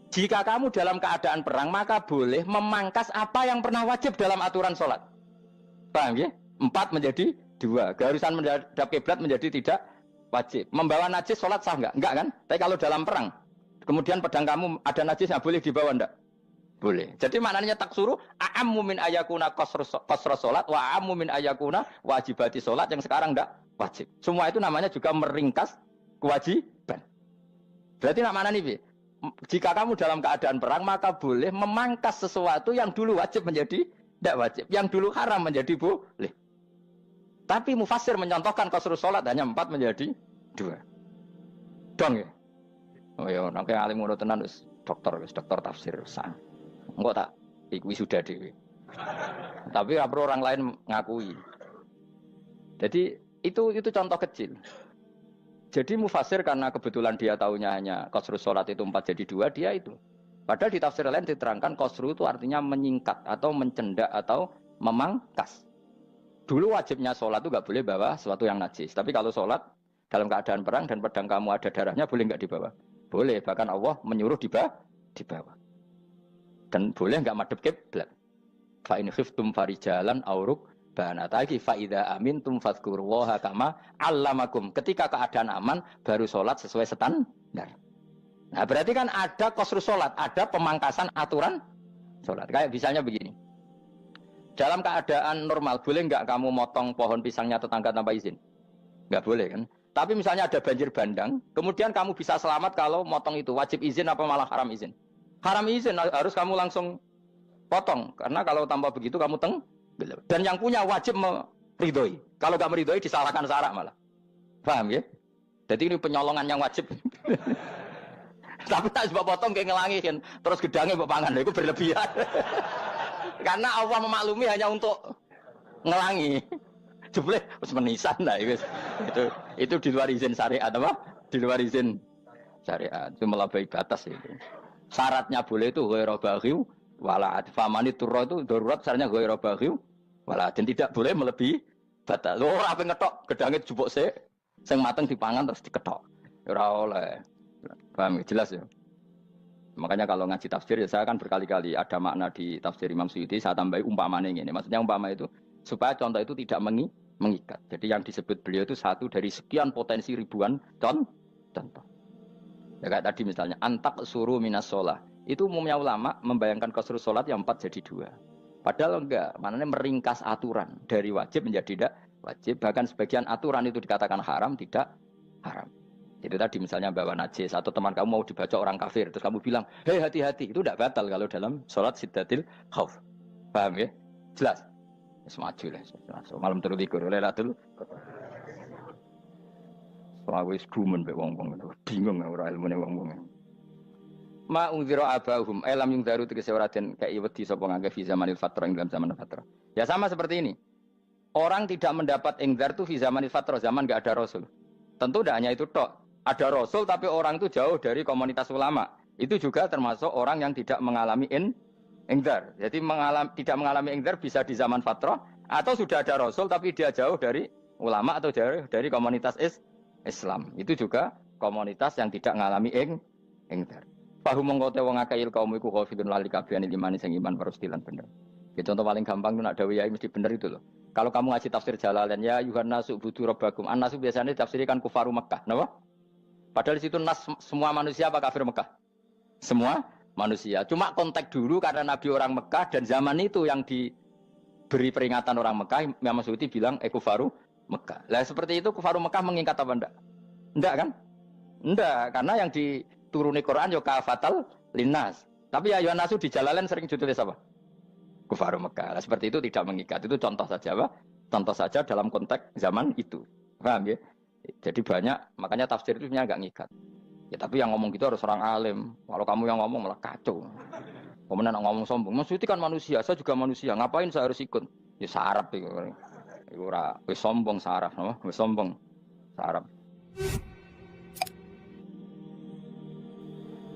Jika kamu dalam keadaan perang, maka boleh memangkas apa yang pernah wajib dalam aturan sholat. Paham ya? 4 menjadi 2. Keharusan menghadap kiblat menjadi tidak wajib. Membawa najis sholat sah enggak? Enggak kan? Tapi kalau dalam perang, kemudian pedang kamu ada najisnya, boleh dibawa enggak? Boleh. Jadi maknanya taksuru, a'ammu min ayakuna qasra sholat, wa a'ammu min ayakuna wajibati sholat yang sekarang enggak wajib. Semua itu namanya juga meringkas kewajiban. Berarti nak mana nih, jika kamu dalam keadaan perang, maka boleh memangkas sesuatu yang dulu wajib menjadi tidak wajib. Yang dulu haram menjadi boleh. Tapi mufassir mencontohkan qasru sholat hanya 4 menjadi 2. Dong ya? Oh ya, nanti alim ngono tenan wis dokter tafsir sah. Engko tak iku sudah dhewe. Tapi perlu orang lain ngakui. Jadi itu contoh kecil. Jadi mufassir karena kebetulan dia tahunya hanya qasru sholat itu 4 jadi 2, dia itu. Padahal di tafsir lain diterangkan qasru itu artinya menyingkat atau mencendak atau memangkas. Dulu wajibnya sholat itu nggak boleh bawa sesuatu yang najis. Tapi kalau sholat dalam keadaan perang dan pedang kamu ada darahnya, boleh nggak dibawa? Boleh. Bahkan Allah menyuruh dibawa. Dan boleh nggak madhep kiblat. Fa in khiftum farijalan auruk banataki fa idza amintum fadhkurullaha kama 'allamakum. Ketika keadaan aman baru sholat sesuai standar. Nah, berarti kan ada qasru sholat, ada pemangkasan aturan sholat. Kayak misalnya begini. Dalam keadaan normal, boleh nggak kamu motong pohon pisangnya tetangga tanpa izin? Nggak boleh kan? Tapi misalnya ada banjir bandang, kemudian kamu bisa selamat kalau motong itu. Wajib izin apa malah haram izin? Haram izin, harus kamu langsung potong. Karena kalau tanpa begitu kamu dan yang punya wajib meridhoi. Kalau nggak meridhoi disalahkan syarak malah. Paham ya? Jadi ini penyolongan yang wajib. Tapi tak sebab potong kayak ngelangi kan. Terus gedangnya mbok pangan, itu berlebihan. Karena Allah memaklumi hanya untuk ngelangi. Jebule wis menisan lah itu di luar izin syariat apa? Di luar izin syariat. Itu melampaui batas itu. Syaratnya boleh itu ghairu baghiw wala famani turra itu darurat syaratnya ghairu baghiw wala dan tidak boleh melebihi batas. Ora ape ngetok gedange jupuk sik sing mateng dipangan terus diketok. Ora oleh. Paham jelas ya? Makanya kalau ngaji tafsir ya saya kan berkali-kali ada makna di tafsir Imam Suyuti saya tambahi umpamanya ini. Maksudnya umpama itu supaya contoh itu tidak mengikat. Jadi yang disebut beliau itu satu dari sekian potensi ribuan contoh. Ya kayak tadi misalnya antak suruh minas sholah. Itu umumnya ulama membayangkan qasru sholat yang 4 jadi 2. Padahal enggak, maknanya meringkas aturan dari wajib menjadi tidak wajib. Bahkan sebagian aturan itu dikatakan haram, tidak haram. Itu tadi misalnya bawa najis atau teman kamu mau dibaca orang kafir terus kamu bilang, hei hati-hati, itu tidak batal kalau dalam sholat siddatil khauf. Paham ya? Jelas? Semaju lah. Malam terus likur oleh Lailatul. Soale wis gumen mbek wong-wong itu. Bingung ora ilmune wong-wong. Ma ungzira abahum lam yungzaru tegese ora den kei wedi sapa ngangge fi zamanil fatrah ing dalam zaman fatrah. Ya sama seperti ini. Orang tidak mendapat ingzar itu fi zamanil fatrah, zaman enggak ada rasul. Tentu tidak hanya itu tok. Ada rasul tapi orang itu jauh dari komunitas ulama. Itu juga termasuk orang yang tidak mengalami Ingdar. Jadi tidak mengalami ingdar bisa di zaman fatrah atau sudah ada rasul tapi dia jauh dari ulama atau jauh dari komunitas Islam. Itu juga komunitas yang tidak mengalami ingdar. Fahum mengkote wong akeh kaum iku khafidun lali kabehane imane sing iman parustilan bener. Ya, contoh paling gampang itu nak dawuh yai mesti bener itu loh. Kalau kamu ngaji tafsir Jalalain ya Yuhannasu budu rabbakum. An-nasu biasanya ditafsirkan kufaru Mekah, napa? Padahal di situ nas semua manusia apa kafir Mekah? Semua manusia. Cuma konteks dulu karena Nabi orang Mekah dan zaman itu yang diberi peringatan orang Mekah, Imam Suyuti bilang kufaru Mekah. Lah seperti itu kufaru Mekah mengikat apa enggak? Enggak kan? Enggak, karena yang dituruni Quran yo kafatal linnas. Tapi ya Yuhannasu di Jalalain sering ditulis apa? Kufaru Mekah. Nah, seperti itu tidak mengikat. Itu contoh saja, Pak. Contoh saja dalam konteks zaman itu. Paham ya? Jadi banyak, makanya tafsir itu sebenarnya enggak ngikat. Ya tapi yang ngomong gitu harus orang alim. Kalau kamu yang ngomong malah kacau. Kemudian ngomong sombong. Maksudnya kan manusia, saya juga manusia. Ngapain saya harus ikut? Ya sarap itu. Iku ora wis sombong saraf, no? Wis sombong saraf.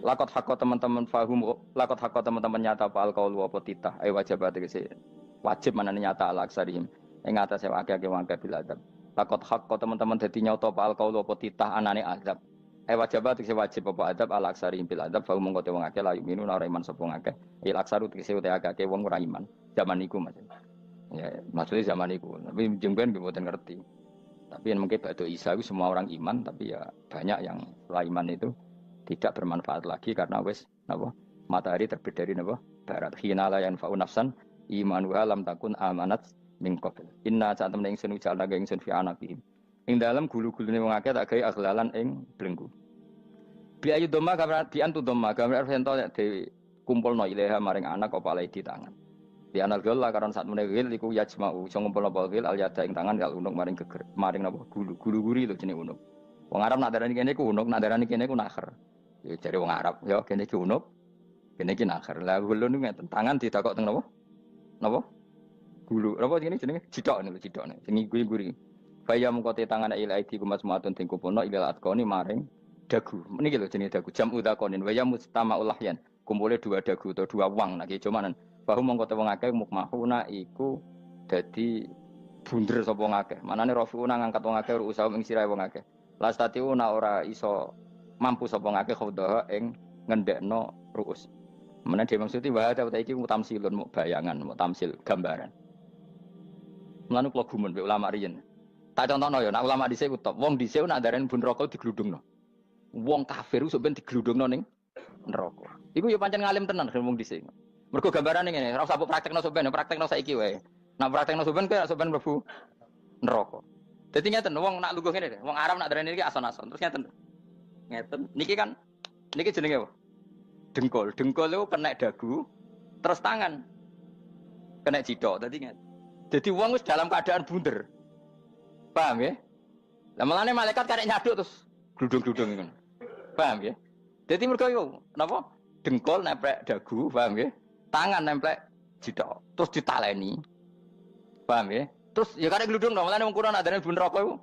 Lakot hakko teman-teman fahum, lakot hakko teman-teman nyata apa alkaul apa titah. Wajib tegese wajib manane nyata al aksarihim. Ing atase akeh-akeh wangke bil adab. Lakot hakko teman-teman dadi nyata apa alkaul apa titah anane azab. Wajib tegese wajib apa adab al aksarihim bil adab fa mongko te wong akeh la yuminu ora iman sapa akeh. Il aksaru tegese utek akeh wong ora iman. Zaman iku Mas. Ya, maksudnya zaman iku. Tapi jengben mboten ngerti. Tapi yang mungkin ba'da Isa itu semua orang iman, tapi ya banyak yang setelah iman itu tidak bermanfaat lagi karena wis napa matahari terbit dari napa barat khina la yanfa'u nafsan imanuha lam takun amanat min qabl inna saat temen ingsun ujalna ga ingsun fi anaqihim ing dalem gulu-gulune wong akeh tak gawe aghlalan ing blengku bi ayu doma gambar bi antu doma gambar sento de kumpulno ilaha maring anak apa alai di tangan di anal gol la karon saat meneh wil iku yajma'u iso ngumpulno wil al yada ing tangan kal unuk maring geger maring napa gulu-guri lho jenenge unuk wong Arab nak darani kene ku unuk nak darani kene ku nakher. Ya cari wong Arab, ya kene iki unuk, kene iki nakher. Lah gulu niku ngeten, tangan ditakok teng napa? Napa? Gulu. Napa jenenge jenenge? Cidok niku cidokne. Sing guri-guri. Faya mengkote tangan ila aidi kumasmatun ting kupono ila atkoni maring dagu. Niki lho jenenge dagu. Jam udzakonin waya mustamaul lahyan. Kumpule dua dagu atau dua wang nek cumanan. Bahu mengkote wong akeh mukmahuna iku dadi bunder sapa wong akeh. Manane rafiuna ngangkat wong akeh usaha ing sirahe wong akeh. Lastatiuna ora iso mampu sapa ngake khawdaha ing ngendekno ruus. Menawa dhewe maksudi wae ta iki mutamsilun mu bayangan, mu tamsil gambaran. Mulane kula gumun mbek ulama riyen. Tak contohno ya, nek ulama dhisik ku top. Wong dhisik nak darani bun neraka digludungno. Wong kafir sok ben digludungno ning neraka. Iku ya pancen ngalim tenan wong dhisik. Mergo gambarane ngene, ora usah praktekno sok ben, praktekno saiki wae. Nak praktekno sok ben kaya sok ben mlebu neraka. Dadi ngeten wong nak lungguh ngene, wong Arab nak darani iki ason-ason. Terus ngeten. Ngeten. Niki kan niki jenenge apa? Dengkul. Dengkul itu kena dagu, terus tangan kena cidok. Tadi ngeten. Jadi wong wis dalam keadaan bunder. Paham ya? Lah malane malaikat karek nyaduk terus gludung-gludung ngono. Paham ya? Jadi mergo yo napa? Dengkul nempel dagu, paham ya? Tangan nempel cidok, terus ditaleni. Paham ya? Terus ya karek gludung dong, malane wong kurang adane bunder apa iku?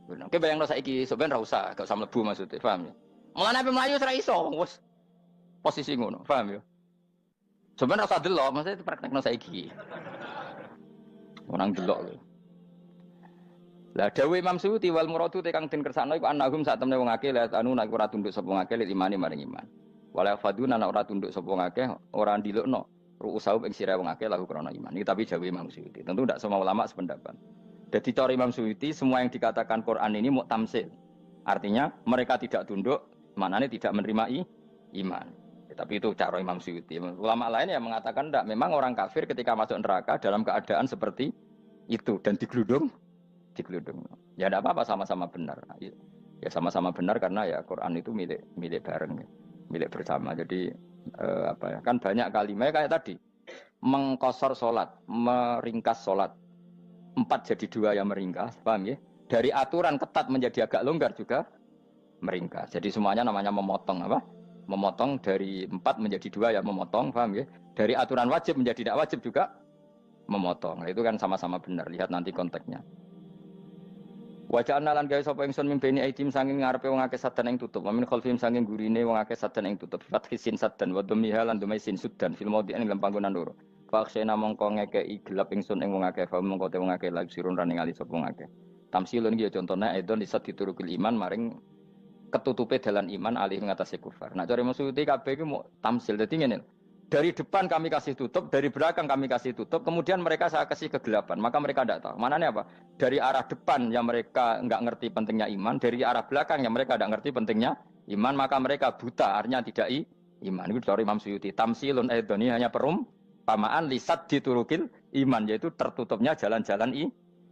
Oke bayangno saiki sampean ra usah, gak usah mlebu maksudnya, paham ya? Mulane ape mlayu ora iso, wis posisi ngono, paham ya? Sampeyan ra usah delok, maksudnya praktekno saiki. Orang delok lho. Lah dawuh Imam Suyuti wal muradu te kang den kersakno iku annahum sak temne wong akeh la anu nek ora tunduk sapa wong akeh imani maring iman. Wala faduna nek ora tunduk sapa wong akeh ora ndilukno ru'usau ing sira wong akeh lahu krana iman. Iki tapi dawuh Imam Suyuti. Tentu tidak semua ulama sependapat. Jadi cara Imam Suyuti semua yang dikatakan Quran ini mau tamsil. Artinya mereka tidak tunduk, maknanya tidak menerima iman. Tapi itu cara Imam Suyuti. Ulama lain yang mengatakan tidak. Memang orang kafir ketika masuk neraka dalam keadaan seperti itu dan digeludung. Ya tidak apa-apa sama-sama benar. Ya sama-sama benar karena ya Quran itu milik bareng, milik bersama. Jadi kan banyak kalimat kayak tadi mengkosor sholat, meringkas sholat. 4 jadi 2 yang meringkas, paham ya? Dari aturan ketat menjadi agak longgar juga meringkas. Jadi semuanya namanya memotong apa? Memotong dari 4 menjadi 2 yang memotong, paham ya? Dari aturan wajib menjadi tidak wajib juga memotong. Nah, itu kan sama-sama benar. Lihat nanti konteksnya. Wajah analan gawe sapa ingsun mimpeni aidim sanging ngarepe wong akeh sadan ing tutup. Wa min khalfihim sanging gurine wong akeh sadan ing tutup. Fathisin sadan wa dhamiha lan dhami sin sudan fil maudhi'in ing panggonan loro. Faksena mongko ngekeki gelap ingsun ing wong akeh fa mongko te wong akeh lagi sirun rane ngali sapa wong akeh. Tamsilun iki contone edon disat diturukil iman maring ketutupe dalan iman alih ngatasi kufar. Nah cara maksudé kabeh iki mau tamsil. Dadi ngene. Dari depan kami kasih tutup, dari belakang kami kasih tutup, kemudian mereka saya kasih kegelapan. Maka mereka tidak tahu. Mananya apa? Dari arah depan yang mereka enggak ngerti pentingnya iman, dari arah belakang yang mereka enggak ngerti pentingnya iman, maka mereka buta, artinya tidak iman. Itu dari Imam Suyuti. Tamsilun edoni hanya perumpamaan lisat diturukil iman, yaitu tertutupnya jalan-jalan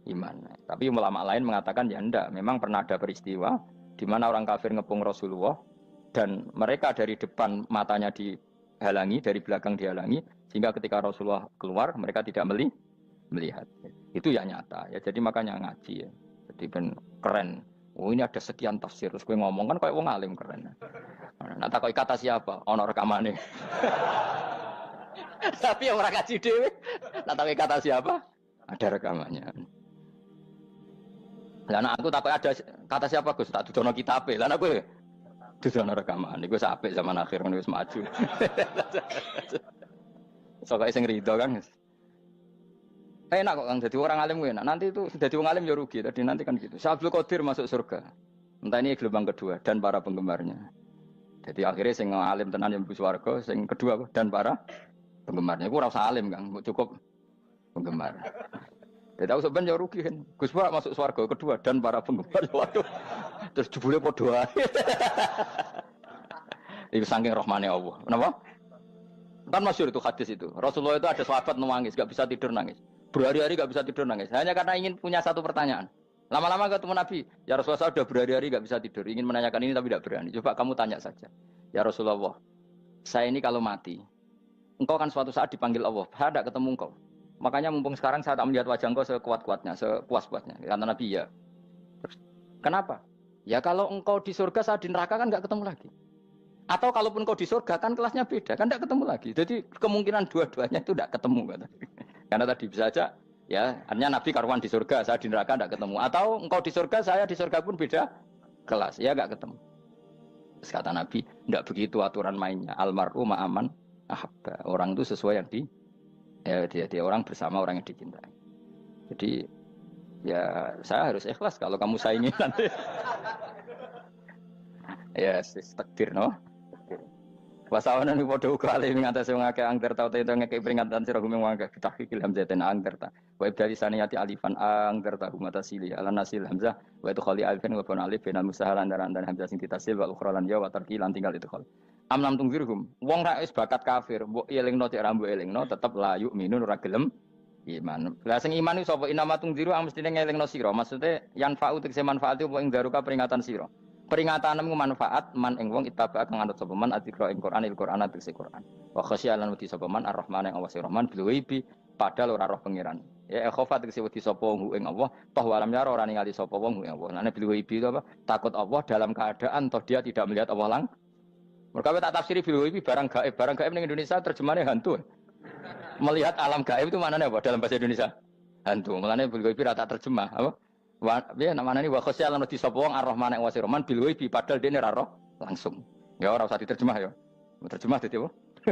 iman. Tapi ulama lain mengatakan ya enggak. Memang pernah ada peristiwa di mana orang kafir ngepung Rasulullah dan mereka dari depan matanya dihalangi, dari belakang dihalangi, sehingga ketika Rasulullah keluar mereka tidak melihat. Itu ya nyata ya. Jadi makanya ngaji ya. Jadi ben keren. Oh ini ada sekian tafsir. Terus gue ngomong kan kayak wong alim keren. Nah tak kata siapa? Ono rekamane. Tapi yang orang ngaji dhewe. Nah tak kata siapa? Ada rekamannya. Lah aku takut ada kata siapa Gus? Tak dudono kitabe. Lah aku dudono rekaman. Iku apik zaman akhir kan wis maju. Soale sing rido kan. Enak kok Kang jadi orang alim enak. Nanti itu jadi orang alim ya rugi. Tadi nanti kan gitu. Syabdul Qadir masuk surga. Entah ini gelombang kedua dan para penggemarnya. Jadi akhirnya sing alim tenan yang mlebu swarga, sing kedua dan para penggemarnya. Iku ora usah alim Kang, cukup penggemar. Jadi aku sebenarnya rugi kan. Gus Pak masuk swarga kedua dan para penggemar. Waduh. Terus jebule padha ae. Itu saking rahmane Allah. Kenapa? Kan masyhur itu hadis itu. Rasulullah itu ada sahabat nangis, enggak bisa tidur nangis. Berhari-hari enggak bisa tidur nangis. Hanya karena ingin punya satu pertanyaan. Lama-lama ketemu Nabi, ya Rasulullah saya sudah berhari-hari enggak bisa tidur, ingin menanyakan ini tapi tidak berani. Coba kamu tanya saja. Ya Rasulullah, saya ini kalau mati, engkau kan suatu saat dipanggil Allah. Saya tidak ketemu engkau. Makanya mumpung sekarang saya tak melihat wajah engkau sekuat-kuatnya, sepuas-puasnya. Kata Nabi ya. Terus, kenapa? Ya kalau engkau di surga, saya di neraka kan enggak ketemu lagi. Atau kalaupun engkau di surga kan kelasnya beda, kan enggak ketemu lagi. Jadi kemungkinan dua-duanya itu enggak ketemu. Kata. Karena tadi bisa saja, ya artinya Nabi karuan di surga, saya di neraka enggak ketemu. Atau engkau di surga, saya di surga pun beda kelas, ya enggak ketemu. Terus kata Nabi, enggak begitu aturan mainnya. Almar'u ma'aman ahabba. Orang itu sesuai yang dia orang bersama orang yang dicintai. Jadi ya saya harus ikhlas kalau kamu saingi nanti. Ya takdir no. Wasawana ni padha uga ali ngatasi wong akeh angger tau te ngekek peringatan sira gumeng wong akeh tahqiqil hamzatain angger ta. Wa ibdali saniyati alifan angger ta humata sili ala nasil hamzah wa itu khali alifan wa pun alif binal musahalan dan hamzah sing ditasil wa ukhra lan ya wa tarqi lan tinggal itu khol. Amlam tungfirhum wong ra wis bakat kafir mbok elingno cek rambu elingno tetep layu minun ora gelem iman. Lah sing iman iku sapa inama tungziru ang mestine ngelingno sira. Maksude yan fa'u tegese manfaat apa ing daruka peringatan sira. Peringatanmu manfaat man ing wong ittaba kang anut sapa man atikra ing Qur'anil Qur'an tegese Qur'an. Wa khasyalan wedi sapa man ar-rahman ing Allah Rahman bil ghaibi padahal ora roh pangeran. Ya khofa tegese wedi sapa wong ing Allah toh walam yara ora ningali sapa wong ing Allah. Lan bil ghaibi itu apa? Takut Allah dalam keadaan toh dia tidak melihat Allah lang. Mereka tak tafsiri bil ghaibi barang gaib ning Indonesia terjemahnya hantu. Melihat alam gaib itu maknanya apa dalam bahasa Indonesia? Hantu. Maknanya bil ghaibi rata terjemah apa? Ya namanya ini wa khosyalan di sapa wong ar-rahman ing wasirman bil ghaibi padahal dene ora roh langsung. Ya ora usah diterjemah ya. Terjemah dadi apa?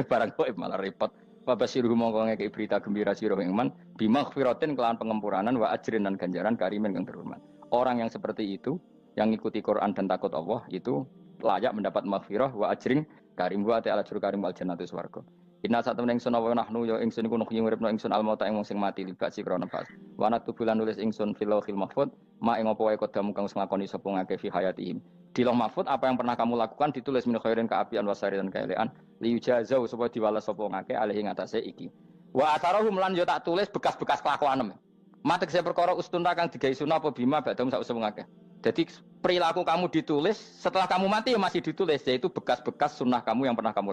Barang gaib malah repot. Wa basiruhu mongko ngeke berita gembira sira ing man bimaghfiratin kelawan pengemuranan wa ajrin dan ganjaran karimin kang terhormat. Orang yang seperti itu yang ngikuti Quran dan takut Allah itu layak mendapat maghfirah wa ajrin karim wa ta'ala jur karim wal jannatu swarga. Inna satamna ingsun wa nahnu ya ingsun iku nuhyi uripna ingsun almauta ing wong sing mati libak sikra nafas. Wa naktubulan nulis ingsun fil lauhil mahfuz ma ing apa wae kodamu kang nglakoni sapa ngake fi hayatihim. Di lauh mahfuz apa yang pernah kamu lakukan ditulis min khairin kaapian wasari dan kaelean li yujazau supaya diwales sapa ngake alih ing atase iki. Wa atharahum lan yo tak tulis bekas-bekas kelakuanem. Matek saya perkara ustun kang digawe sunah apa bima badam sak usum ngake. Jadi perilaku kamu ditulis setelah kamu mati ya masih ditulis yaitu bekas-bekas sunnah kamu yang pernah kamu lakukan.